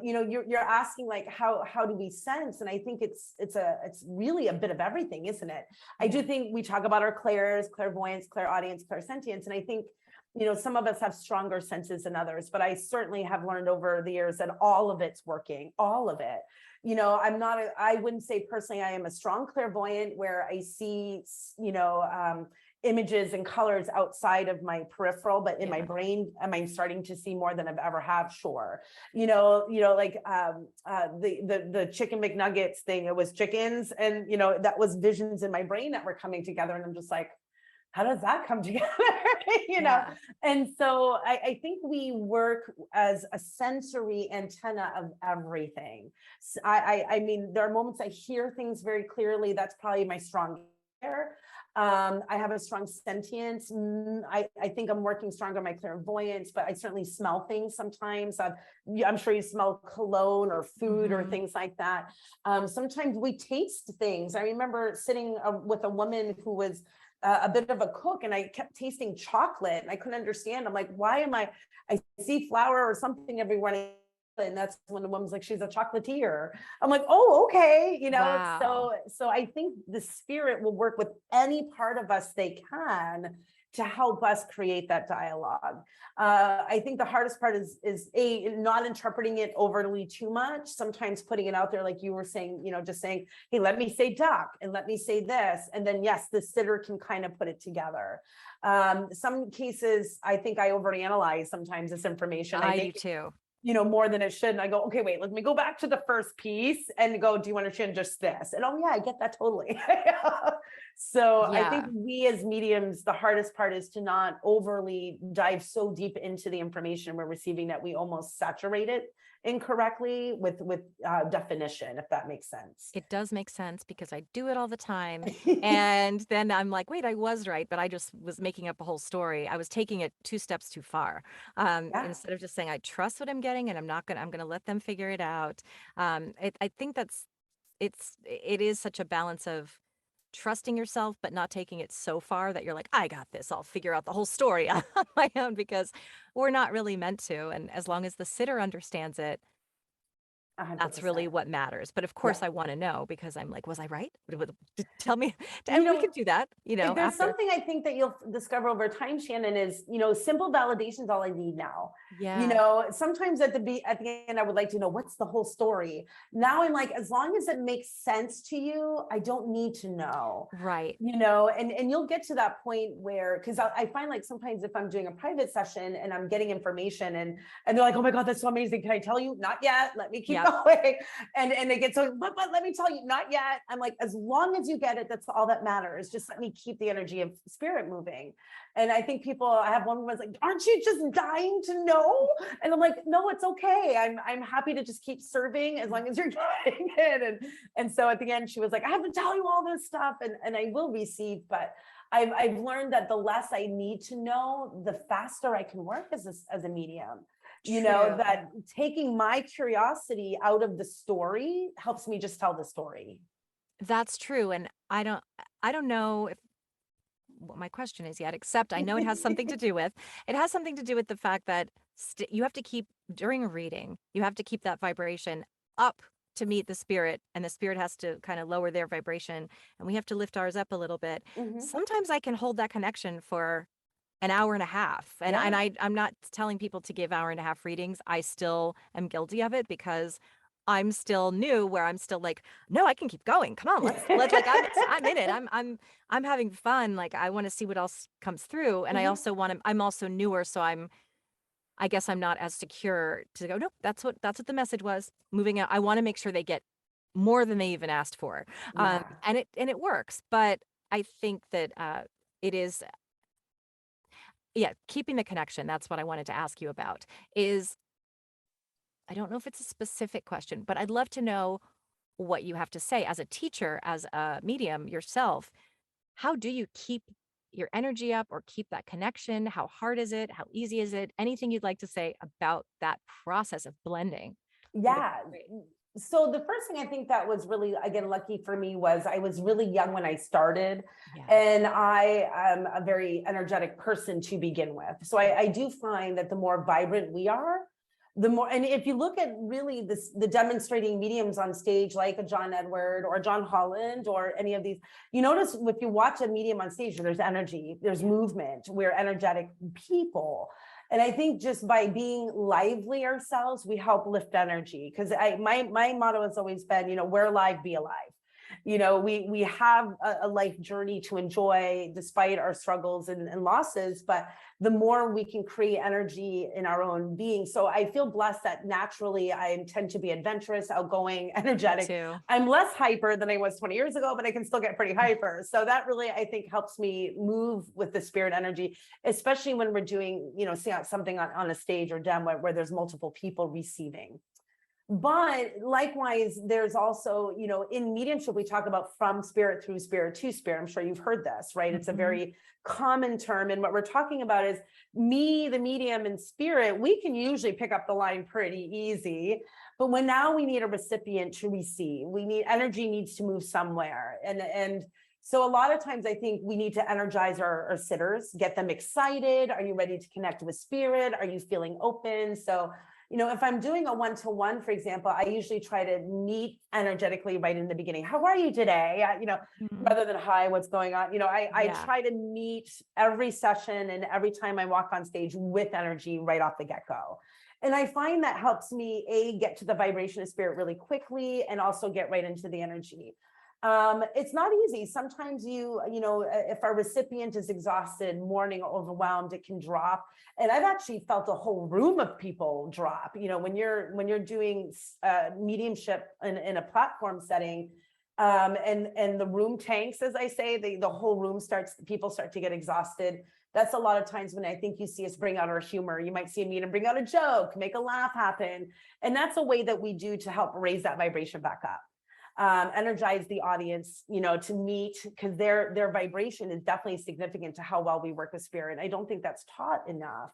you're asking like how do we sense, and I think it's really a bit of everything, isn't it? I do Yeah. think we talk about our clairs, clairvoyance, clairaudience, clairsentience, and I think some of us have stronger senses than others, but I certainly have learned over the years that all of it's working, all of it. I wouldn't say personally I am a strong clairvoyant where I see images and colors outside of my peripheral, but in my Yeah. brain, am I starting to see more than I've ever have? Sure. Like the chicken McNuggets thing, it was chickens, and that was visions in my brain that were coming together, and I'm just like, how does that come together? Yeah. And so I think we work as a sensory antenna of everything. I mean, there are moments I hear things very clearly. That's probably my strong ear. I have a strong sentience. I think I'm working stronger on my clairvoyance, but I certainly smell things sometimes. I'm sure you smell cologne or food or Mhm. things like that. Sometimes we taste things. I remember sitting with a woman who was a bit of a cook, and I kept tasting chocolate, and I couldn't understand. I'm like, why am I see flour or something everywhere. And that's when the woman's like, she's a chocolatier. I'm like, oh, okay. Wow. So I think the spirit will work with any part of us they can. to help us create that dialogue. I think the hardest part is not interpreting it overly too much. Sometimes putting it out there, like you were saying, just saying, hey, let me say duck and let me say this. And then yes, the sitter can kind of put it together. Some cases, I think I overanalyze sometimes this information. I I do make too. more than it should. And I go, okay, wait, let me go back to the first piece and go, do you understand just this? And oh yeah, I get that totally. So I think Yeah. we as mediums, the hardest part is to not overly dive so deep into the information we're receiving that we almost saturate it incorrectly with definition, if that makes sense. It does make sense because I do it all the time. And then I'm like, wait, I was right, but I just was making up a whole story. I was taking it 2 steps too far. Yeah, Instead of just saying, I trust what I'm getting and I'm going to let them figure it out. I think it is such a balance of trusting yourself, but not taking it so far that you're like, I got this. I'll figure out the whole story on my own because we're not really meant to. And as long as the sitter understands it, that's really 100%. what matters. But of Yeah. course I wanna know because I'm like, "Was I right? Tell me." You And we know, can do that, There's after. something I think that you'll discover over time, Shannon, is, simple validation is all I need now. Yeah, Sometimes at the end, I would like to know what's the whole story. Now I'm like, as long as it makes sense to you, I don't need to know. right. And you'll get to that point where, because I find like sometimes if I'm doing a private session and I'm getting information and they're like, oh my God, that's so amazing. Can I tell you? Not yet. Let me keep Yep, going. And they get so, but let me tell you, not yet. I'm like, as long as you get it, that's all that matters. Just let me keep the energy of spirit moving. And I think I have one woman's like, aren't you just dying to know? And I'm like, no, it's okay. I'm happy to just keep serving as long as you're getting it. And so at the end, she was like, I have to tell you all this stuff, and I will receive, but I've learned that the less I need to know, the faster I can work as a medium. true. That taking my curiosity out of the story helps me just tell the story. That's true, and I don't know if what my question is yet, except I know it has something to do with the fact that you have to keep during a reading, you have to keep that vibration up to meet the spirit, and the spirit has to kind of lower their vibration, and we have to lift ours up a little bit. Mhm. Sometimes I can hold that connection for an hour and a half, and Yeah. I'm not telling people to give hour and a half readings. I still am guilty of it because I'm still new where I'm still like, "No, I can keep going. Come on, let's like, I'm in it. I'm having fun. Like, I wanna see what else comes through, and I Mhm. also I'm also newer, so I guess I'm not as secure to go, "Nope, that's what the message was." Moving out, I wanna make sure they get more than they even asked for. Yeah. And it works, but I think that, it is yeah, keeping the connection, that's what I wanted to ask you about, is I don't know if it's a specific question, but I'd love to know what you have to say as a teacher, as a medium yourself. How do you keep your energy up or keep that connection? How hard is it? How easy is it? Anything you'd like to say about that process of blending would be Yeah. great. So the first thing I think that was really, again, lucky for me was I was really young when I started, Yeah. and I am a very energetic person to begin with. So I do find that the more vibrant we are, the more, and if you look at really the demonstrating mediums on stage, like a John Edward or John Holland or any of these, you notice if you watch a medium on stage, there's energy, there's movement, we're energetic people. And I think just by being lively ourselves, we help lift energy. Because my motto has always been, we're alive, be alive. We have a life journey to enjoy despite our struggles and losses, but the more we can create energy in our own being. So I feel blessed that naturally I tend to be adventurous, outgoing, Me energetic. too. I'm less hyper than I was 20 years ago, but I can still get pretty hyper. So that really, I think, helps me move with the spirit energy, especially when we're doing, something on a stage or demo where there's multiple people receiving. But likewise, there's also, in mediumship, we talk about from spirit through spirit to spirit. I'm sure you've heard this, right? It's a Mhm. very common term. And what we're talking about is me, the medium, and spirit. We can usually pick up the line pretty easy. But when now we need a recipient to receive, energy needs to move somewhere. And so a lot of times I think we need to energize our sitters, get them excited. Are you ready to connect with spirit? Are you feeling open? So if I'm doing a one-to-one, for example, I usually try to meet energetically right in the beginning. How are you today? Mhm. Rather than hi, what's going on? I Yeah. try to meet every session and every time I walk on stage with energy right off the get-go. And I find that helps me get to the vibration of spirit really quickly and also get right into the energy. It's not easy. Sometimes if our recipient is exhausted, mourning, or overwhelmed, it can drop. And I've actually felt a whole room of people drop. When you're doing mediumship in a platform setting, and the room tanks, as I say, the whole room people start to get exhausted. That's a lot of times when I think you see us bring out our humor. You might see a medium bring out a joke, make a laugh happen. And that's a way that we do to help raise that vibration back up. Energize the audience, to meet, because their vibration is definitely significant to how well we work with spirit. I don't think that's taught enough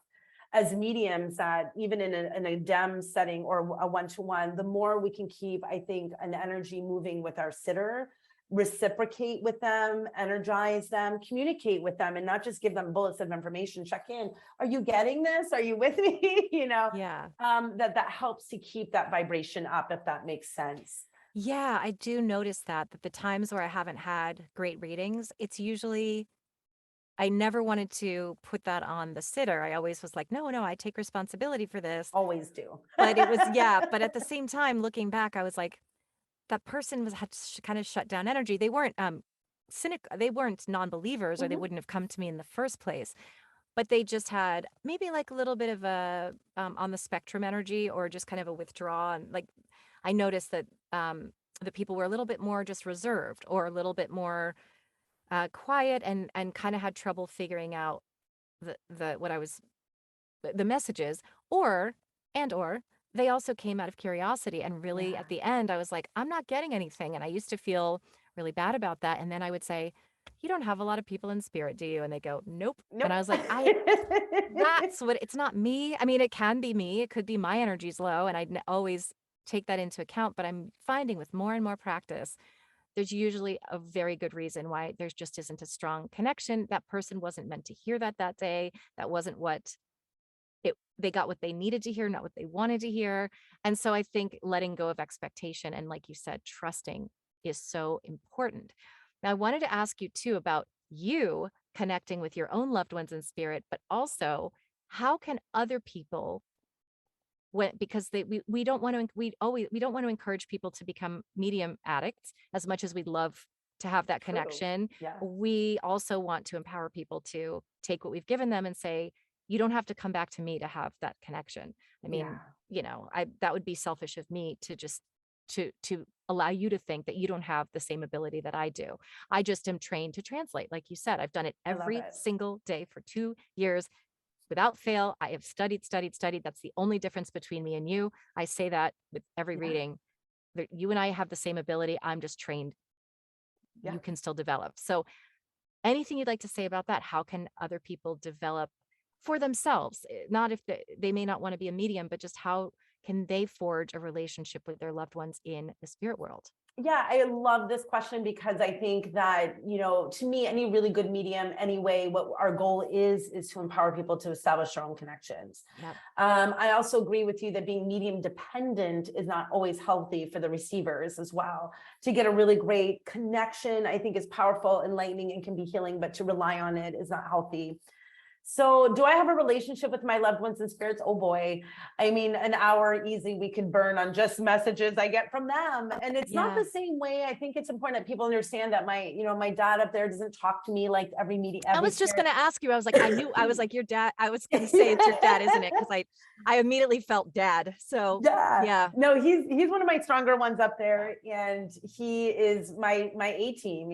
as mediums, that even in a DEM setting or a one-to-one, the more we can keep, I think, an energy moving with our sitter, reciprocate with them, energize them, communicate with them, and not just give them bullets of information. Check in. Are you getting this? Are you with me? Yeah. That helps to keep that vibration up, if that makes sense. Yeah, I do notice that the times where I haven't had great readings, it's usually I never wanted to put that on the sitter. I always was like, "No, no, I take responsibility for this." Always do. But it was yeah, but at the same time, looking back, I was like, that person had kind of shut down energy. They weren't they weren't non-believers or they Mhm. wouldn't have come to me in the first place. But they just had maybe like a little bit of a on the spectrum energy or just kind of a withdrawal. And like I noticed that the people were a little bit more just reserved or a little bit more quiet and kind of had trouble figuring out the what I was the messages or they also came out of curiosity and really Yeah. at the end I was like, I'm not getting anything. And I used to feel really bad about that. And then I would say, you don't have a lot of people in spirit, do you? And they go, nope. And Nope. I was like, I that's what it's not me. I mean, it can be me. It could be my energy's low. And always take that into account. But I'm finding with more and more practice, there's usually a very good reason why there's just isn't a strong connection. That person wasn't meant to hear that day. That wasn't what they got what they needed to hear, not what they wanted to hear. And so I think letting go of expectation and like you said, trusting is so important. Now I wanted to ask you too about you connecting with your own loved ones in spirit, but also how can other people when because we don't want to we don't want to encourage people to become medium addicts as much as we'd love to have that True. connection. Yeah. We also want to empower people to take what we've given them and say, you don't have to come back to me to have that connection. I mean, Yeah. I that would be selfish of me to just to allow you to think that you don't have the same ability that I do. I just am trained to translate. Like you said, I've done it I love every it. single day for 2 years without fail. I have studied, studied, studied. That's the only difference between me and you. I say that with every Yeah. reading. You and I have the same ability. I'm just trained. Yeah. You can still develop. So, anything you'd like to say about that? How can other people develop for themselves? Not if they may not want to be a medium, but just how can they forge a relationship with their loved ones in the spirit world? Yeah, I love this question because I think that, to me, any really good medium, anyway, what our goal is to empower people to establish their own connections. Yep. I also agree with you that being medium dependent is not always healthy for the receivers as well. To get a really great connection, I think is powerful, enlightening, and can be healing, but to rely on it is not healthy. So do I have a relationship with my loved ones and spirits? Oh boy. I mean, an hour easy we could burn on just messages I get from them. And it's not Yeah. the same way. I think it's important that people understand that my dad up there doesn't talk to me like every meeting, I every was just spirit. gonna ask you. I was like, your dad. I was gonna say it's your dad, isn't it? Because I immediately felt dad. So Yeah, yeah. no, he's one of my stronger ones up there, and he is my A team.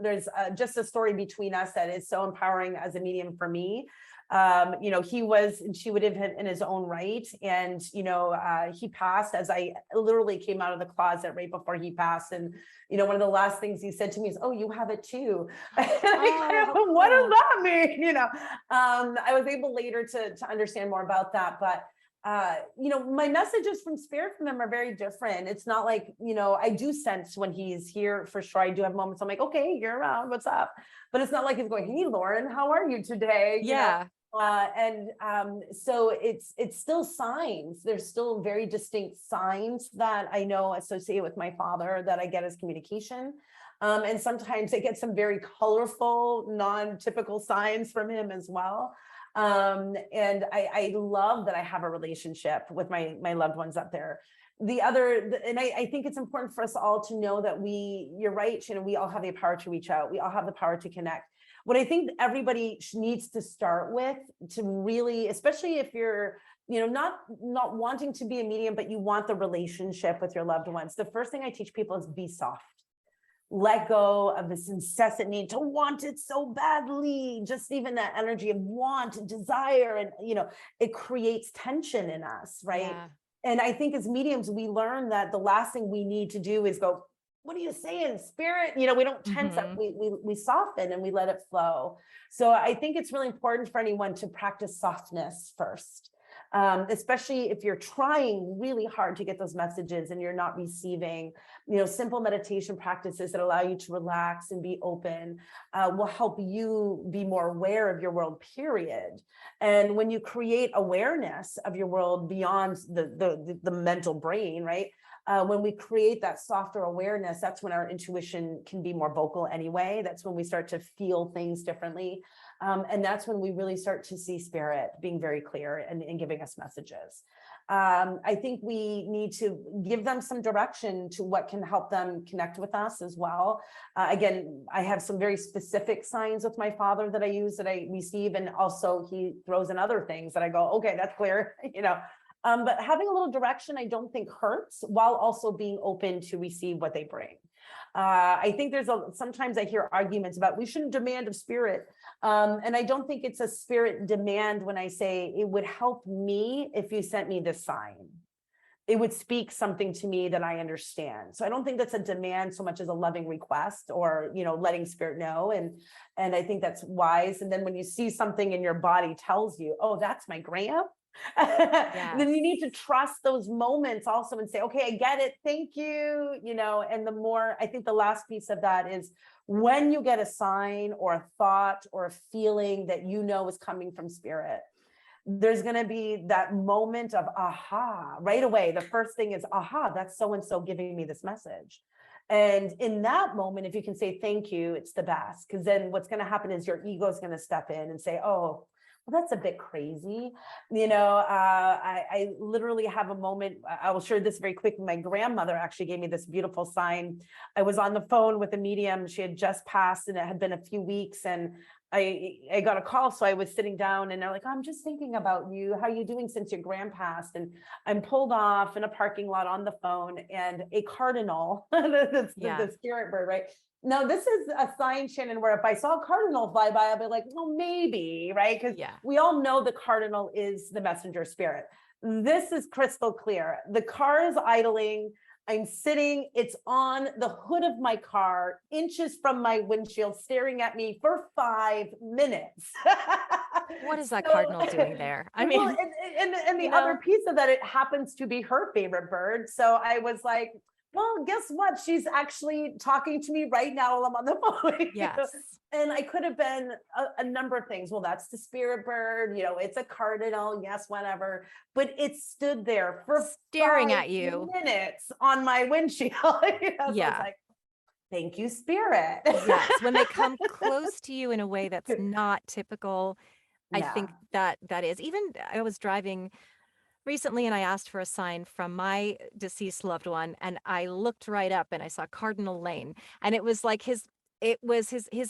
There's just a story between us that is so empowering as a medium for me. He was intuitive in his own right, and he passed as I literally came out of the closet right before he passed, and one of the last things he said to me is, "Oh, you have it too." And I Oh, how kind of, what does cool. that mean? I was able later to understand more about that, but my messages from spirit from him are very different. It's not like, I do sense when he's here for sure. I do have moments I'm like, okay, you're around, what's up? But it's not like he's going, hey, Lauren, how are you today? Yeah. So it's still signs. There's still very distinct signs that I know associated with my father that I get as communication. And sometimes I get some very colorful, non-typical signs from him as well. And I love that I have a relationship with my loved ones up there. I think it's important for us all to know that you're right, Shannon, we all have the power to reach out. We all have the power to connect. What I think everybody needs to start with, to really, especially if you're, not wanting to be a medium, but you want the relationship with your loved ones. The first thing I teach people is be soft. Let go of this incessant need to want it so badly. Just even that energy of want, desire, and it creates tension in us, right? Yeah. And I think as mediums, we learn that the last thing we need to do is go, what are you saying, spirit? We don't tense up, we soften and we let it flow. So I think it's really important for anyone to practice softness first. Especially if you're trying really hard to get those messages and you're not receiving, simple meditation practices that allow you to relax and be open will help you be more aware of your world, period. And when you create awareness of your world beyond the mental brain, right? When we create that softer awareness, that's when our intuition can be more vocal anyway. That's when we start to feel things differently. And that's when we really start to see spirit being very clear and giving us messages. I think we need to give them some direction to what can help them connect with us as well. Again, I have some very specific signs with my father that I use, that I receive. And also he throws in other things that I go, okay, that's clear, But having a little direction, I don't think hurts, while also being open to receive what they bring. I think sometimes I hear arguments about we shouldn't demand of spirit. And I don't think it's a spirit demand when I say it would help me if you sent me this sign. It would speak something to me that I understand. So I don't think that's a demand so much as a loving request, or, letting spirit know. And I think that's wise. And then when you see something in your body tells you, oh, that's my gram. Then you need to trust those moments also and say, okay, I get it. Thank you. And the more, I think the last piece of that is when you get a sign or a thought or a feeling that is coming from spirit, there's going to be that moment of aha right away. The first thing is, aha, that's so-and-so giving me this message. And in that moment, if you can say thank you, it's the best, because then what's going to happen is your ego is going to step in and say, oh, well, that's a bit crazy. I literally have a moment. I will share this very quick. My grandmother actually gave me this beautiful sign. I was on the phone with a medium. She had just passed and it had been a few weeks, and I got a call. So I was sitting down and they're like, I'm just thinking about you. How are you doing since your grand passed? And I'm pulled off in a parking lot on the phone, and a cardinal, the spirit bird, right? Now, this is a sign, Shannon, where if I saw a cardinal fly by, I'd be like, well, maybe, right? Because we all know the cardinal is the messenger spirit. This is crystal clear. The car is idling. I'm sitting, it's on the hood of my car, inches from my windshield, staring at me for 5 minutes. What is that cardinal doing there? I mean, well, and the other piece of that, it happens to be her favorite bird. So I was like, well, guess what? She's actually talking to me right now while I'm on the phone. yes. And I could have been a number of things. Well, that's the spirit bird, it's a cardinal, yes, whatever. But it stood there for staring 5 at you minutes on my windshield. So Yeah. it's like, thank you, spirit. Yes. When they come close to you in a way that's not typical, I Yeah. think that is. Even I was driving recently and I asked for a sign from my deceased loved one, and I looked right up and I saw Cardinal Lane, and it was like his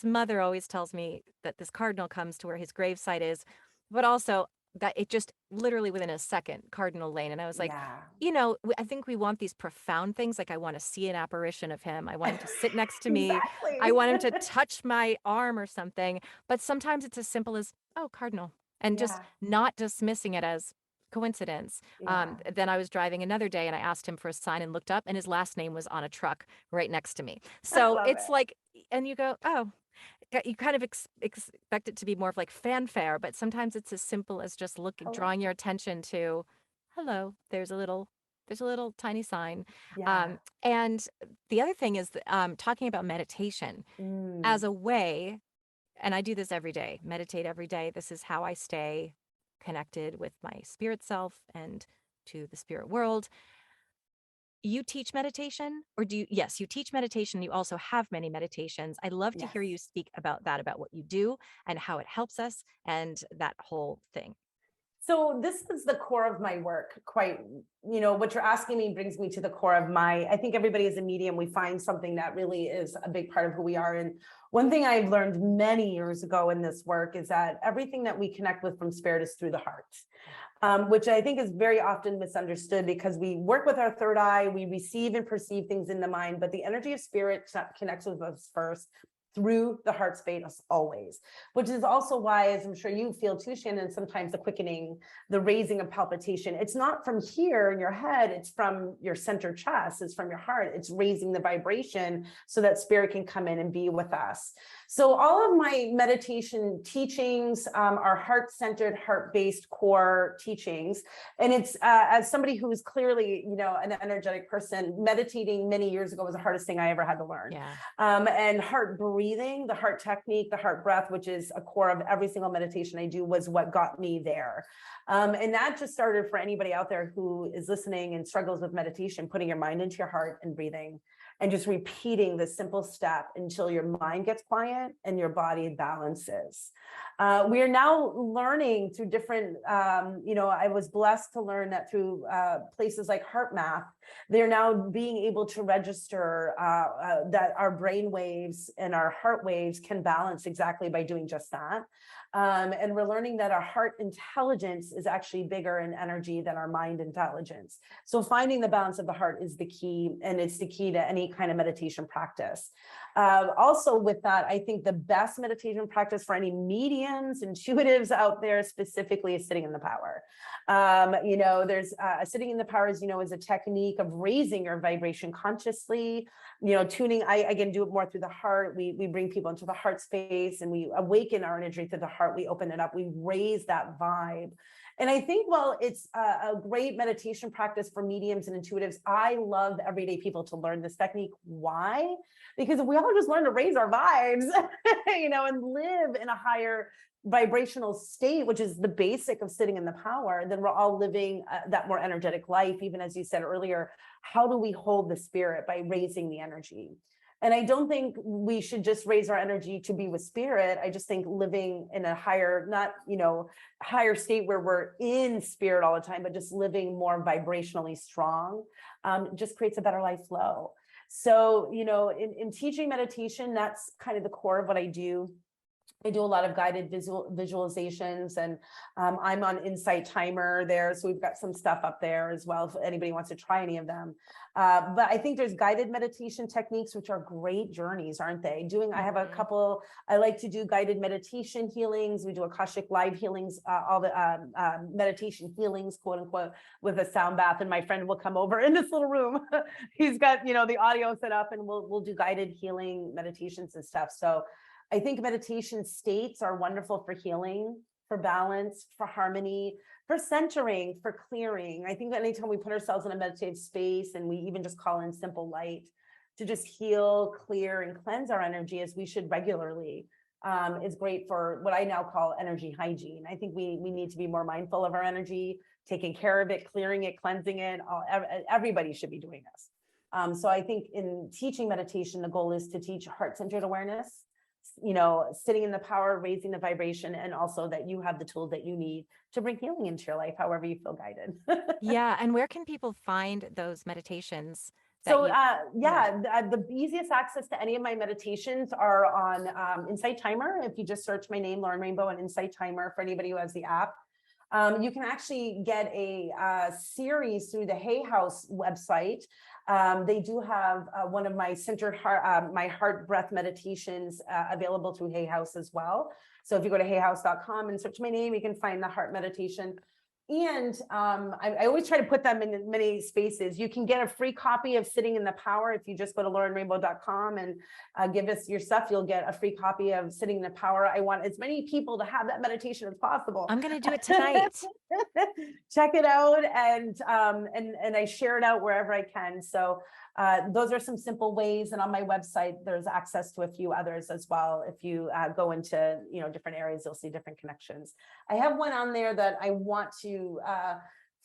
mother always tells me that this cardinal comes to where his gravesite is, but also that it just literally within a second, Cardinal Lane. And I was like, Yeah. I think we want these profound things. Like, I want to see an apparition of him. I want him to sit next to me. Exactly. I want him to touch my arm or something. But sometimes it's as simple as, oh, Cardinal, and just not dismissing it as coincidence. Then I was driving another day and I asked him for a sign and looked up, and his last name was on a truck right next to me. So it's like, and you go, oh, you kind of expect it to be more of like fanfare, but sometimes it's as simple as just drawing your attention to, hello, there's a little tiny sign. And the other thing is talking about meditation as a way And I do this every day, meditate every day. This is how I stay connected with my spirit self and to the spirit world. You teach meditation, or do you? Yes, you teach meditation. You also have many meditations. I'd love to hear you Yes. speak about that, about what you do and how it helps us and that whole thing. So this is the core of my work. Quite, what you're asking me brings me to the core of I think everybody is a medium. We find something that really is a big part of who we are. And one thing I've learned many years ago in this work is that everything that we connect with from spirit is through the heart. Which I think is very often misunderstood because we work with our third eye, we receive and perceive things in the mind, but the energy of spirit connects with us first through the heart space always, which is also why, as I'm sure you feel too, Shannon, sometimes the quickening, the raising of palpitation, it's not from here in your head, it's from your center chest, it's from your heart, it's raising the vibration so that spirit can come in and be with us. So all of my meditation teachings are heart-centered, heart-based core teachings. And it's as somebody who is clearly, an energetic person, meditating many years ago was the hardest thing I ever had to learn. Yeah. And heart breathing, the heart technique, the heart breath, which is a core of every single meditation I do, was what got me there. And that just started for anybody out there who is listening and struggles with meditation, putting your mind into your heart and breathing and just repeating the simple step until your mind gets quiet and your body balances. We are now learning through different, I was blessed to learn that through places like Heart Math, they're now being able to register that our brain waves and our heart waves can balance exactly by doing just that. And we're learning that our heart intelligence is actually bigger in energy than our mind intelligence. So finding the balance of the heart is the key, and it's the key to any kind of meditation practice. Also with that, I think the best meditation practice for any mediums, intuitives out there specifically is sitting in the power. There's sitting in the power, as is a technique of raising your vibration consciously, tuning. I again do it more through the heart. We bring people into the heart space and we awaken our energy through the heart. We open it up, we raise that vibe. And I think, well, it's a great meditation practice for mediums and intuitives. I love everyday people to learn this technique. Why? Because if we all just learn to raise our vibes, and live in a higher vibrational state, which is the basic of sitting in the power, then we're all living that more energetic life. Even as you said earlier, how do we hold the spirit? By raising the energy. And I don't think we should just raise our energy to be with spirit. I just think living in a higher, not, higher state where we're in spirit all the time, but just living more vibrationally strong, just creates a better life flow. So, in teaching meditation, that's kind of the core of what I do. I do a lot of guided visualizations, and I'm on Insight Timer there. So we've got some stuff up there as well if anybody wants to try any of them. But I think there's guided meditation techniques, which are great journeys, aren't they? I have a couple, I like to do guided meditation healings. We do Akashic live healings, all the meditation healings, quote unquote, with a sound bath. And my friend will come over in this little room. He's got, the audio set up, and we'll do guided healing meditations and stuff. So I think meditation states are wonderful for healing, for balance, for harmony, for centering, for clearing. I think that anytime we put ourselves in a meditative space and we even just call in simple light to just heal, clear, and cleanse our energy, as we should regularly, is great for what I now call energy hygiene. I think we need to be more mindful of our energy, taking care of it, clearing it, cleansing it. Everybody should be doing this. So I think in teaching meditation, the goal is to teach heart-centered awareness, sitting in the power, raising the vibration, and also that you have the tools that you need to bring healing into your life, however you feel guided. Yeah. And where can people find those meditations that So, you? the easiest access to any of my meditations are on Insight Timer. If you just search my name, Lauren Rainbow, and Insight Timer for anybody who has the app. You can actually get a series through the Hay House website. They do have one of my centered heart, my heart breath meditations available through Hay House as well. So if you go to hayhouse.com and search my name, you can find the heart meditation. And I always try to put them in many spaces. You can get a free copy of Sitting in the Power if you just go to laurenrainbow.com and give us your stuff. You'll get a free copy of Sitting in the Power. I want as many people to have that meditation as possible. I'm going to do it tonight. Check it out, and I share it out wherever I can. So those are some simple ways. And on my website, there's access to a few others as well. If you go into different areas, you'll see different connections. I have one on there that I want to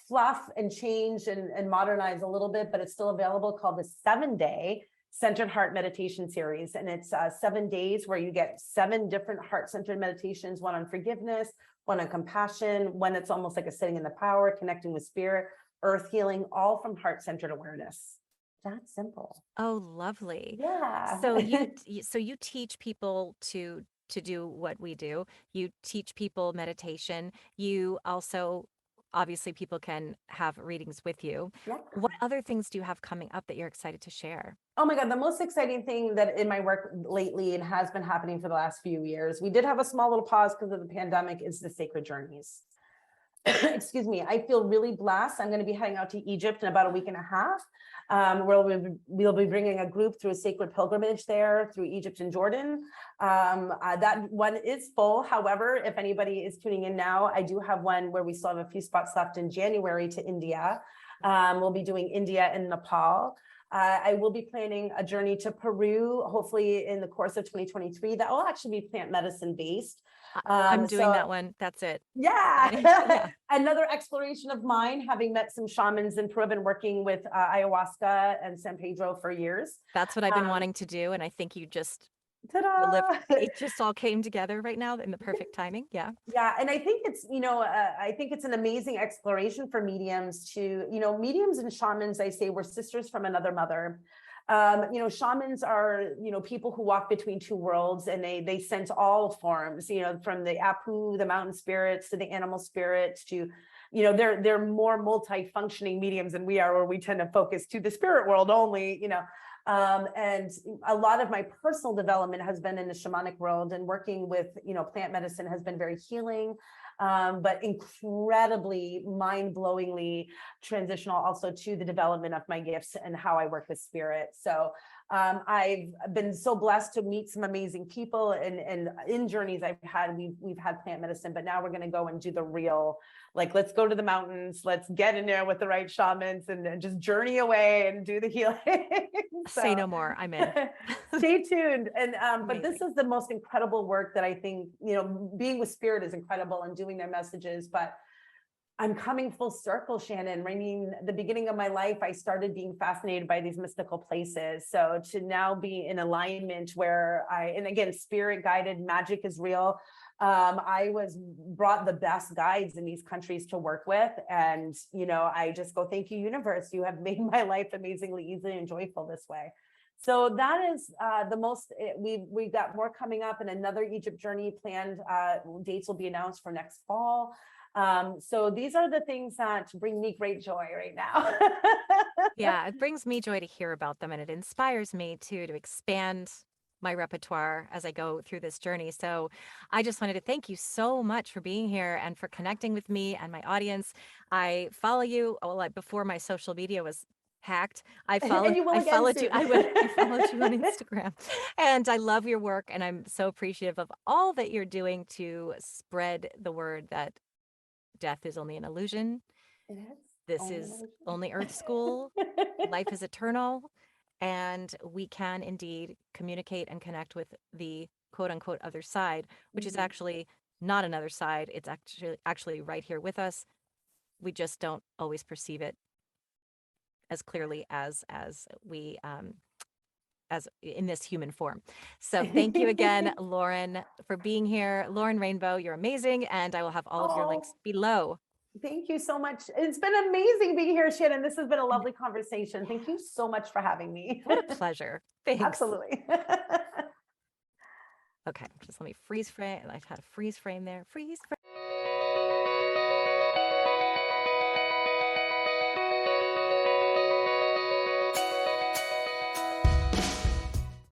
fluff and change and modernize a little bit, but it's still available, called the 7-day Centered Heart Meditation Series. And it's 7 days where you get 7 different heart-centered meditations, one on forgiveness, one on compassion, one that's almost like a sitting in the power, connecting with spirit, earth healing, all from heart-centered awareness. That's simple. Oh, lovely. Yeah. So you teach people to do what we do. You teach people meditation. You also, obviously, people can have readings with you. Yeah. What other things do you have coming up that you're excited to share? Oh my God, the most exciting thing that in my work lately and has been happening for the last few years, we did have a small little pause because of the pandemic, is the sacred journeys. Excuse me, I feel really blessed. I'm going to be heading out to Egypt in about a week and a half, where we'll be bringing a group through a sacred pilgrimage there through Egypt and Jordan. That one is full. However, if anybody is tuning in now, I do have one where we still have a few spots left in January to India. We'll be doing India and Nepal. I will be planning a journey to Peru, hopefully in the course of 2023. That will actually be plant medicine based. I'm doing that one. That's it. Yeah. Yeah. Another exploration of mine, having met some shamans in Peru and working with ayahuasca and San Pedro for years. That's what I've been wanting to do. And I think you just Ta-da! it just all came together right now in the perfect timing. Yeah. Yeah, and I think it's, I think it's an amazing exploration for mediums to, mediums and shamans, I say, we're sisters from another mother. Shamans are, people who walk between two worlds, and they sense all forms, from the Apu, the mountain spirits, to the animal spirits, to, they're more multi-functioning mediums than we are, where we tend to focus to the spirit world only, and a lot of my personal development has been in the shamanic world, and working with, plant medicine has been very healing, but incredibly mind-blowingly transitional also to the development of my gifts and how I work with spirit. So I've been so blessed to meet some amazing people, and in journeys I've had, we've had plant medicine, but now we're going to go and do the real, like, let's go to the mountains, let's get in there with the right shamans and just journey away and do the healing. So, say no more. I'm in. Stay tuned. And but Amazing. this is the most incredible work that I think, being with spirit is incredible, and doing their messages, but I'm coming full circle, Shannon. I mean, the beginning of my life, I started being fascinated by these mystical places. So to now be in alignment where and again, spirit guided, magic is real. I was brought the best guides in these countries to work with. And, I just go, thank you, universe. You have made my life amazingly easy and joyful this way. So that is the most, we've got more coming up, and another Egypt journey planned. Dates will be announced for next fall. So these are the things that bring me great joy right now. Yeah, it brings me joy to hear about them, and it inspires me too to expand my repertoire as I go through this journey. So I just wanted to thank you so much for being here and for connecting with me and my audience. I follow you, before my social media was hacked. And you will I again followed you. soon. I followed you on Instagram, and I love your work, and I'm so appreciative of all that you're doing to spread the word that death is only an illusion. It is This only an is illusion. only Earth School. Life is eternal, and we can indeed communicate and connect with the quote unquote other side, which is Mhm. actually not another side. It's actually right here with us. We just don't always perceive it as clearly as we as in this human form. So thank you again, Lauren, for being here. Lauren Rainbow, you're amazing, and I will have all of your links Oh, below. thank you so much. It's been amazing being here, Shannon. This has been a lovely conversation. Thank you so much for having me. What a pleasure. Thanks. Absolutely. Okay, just let me freeze frame. I've had a freeze frame there. Freeze frame.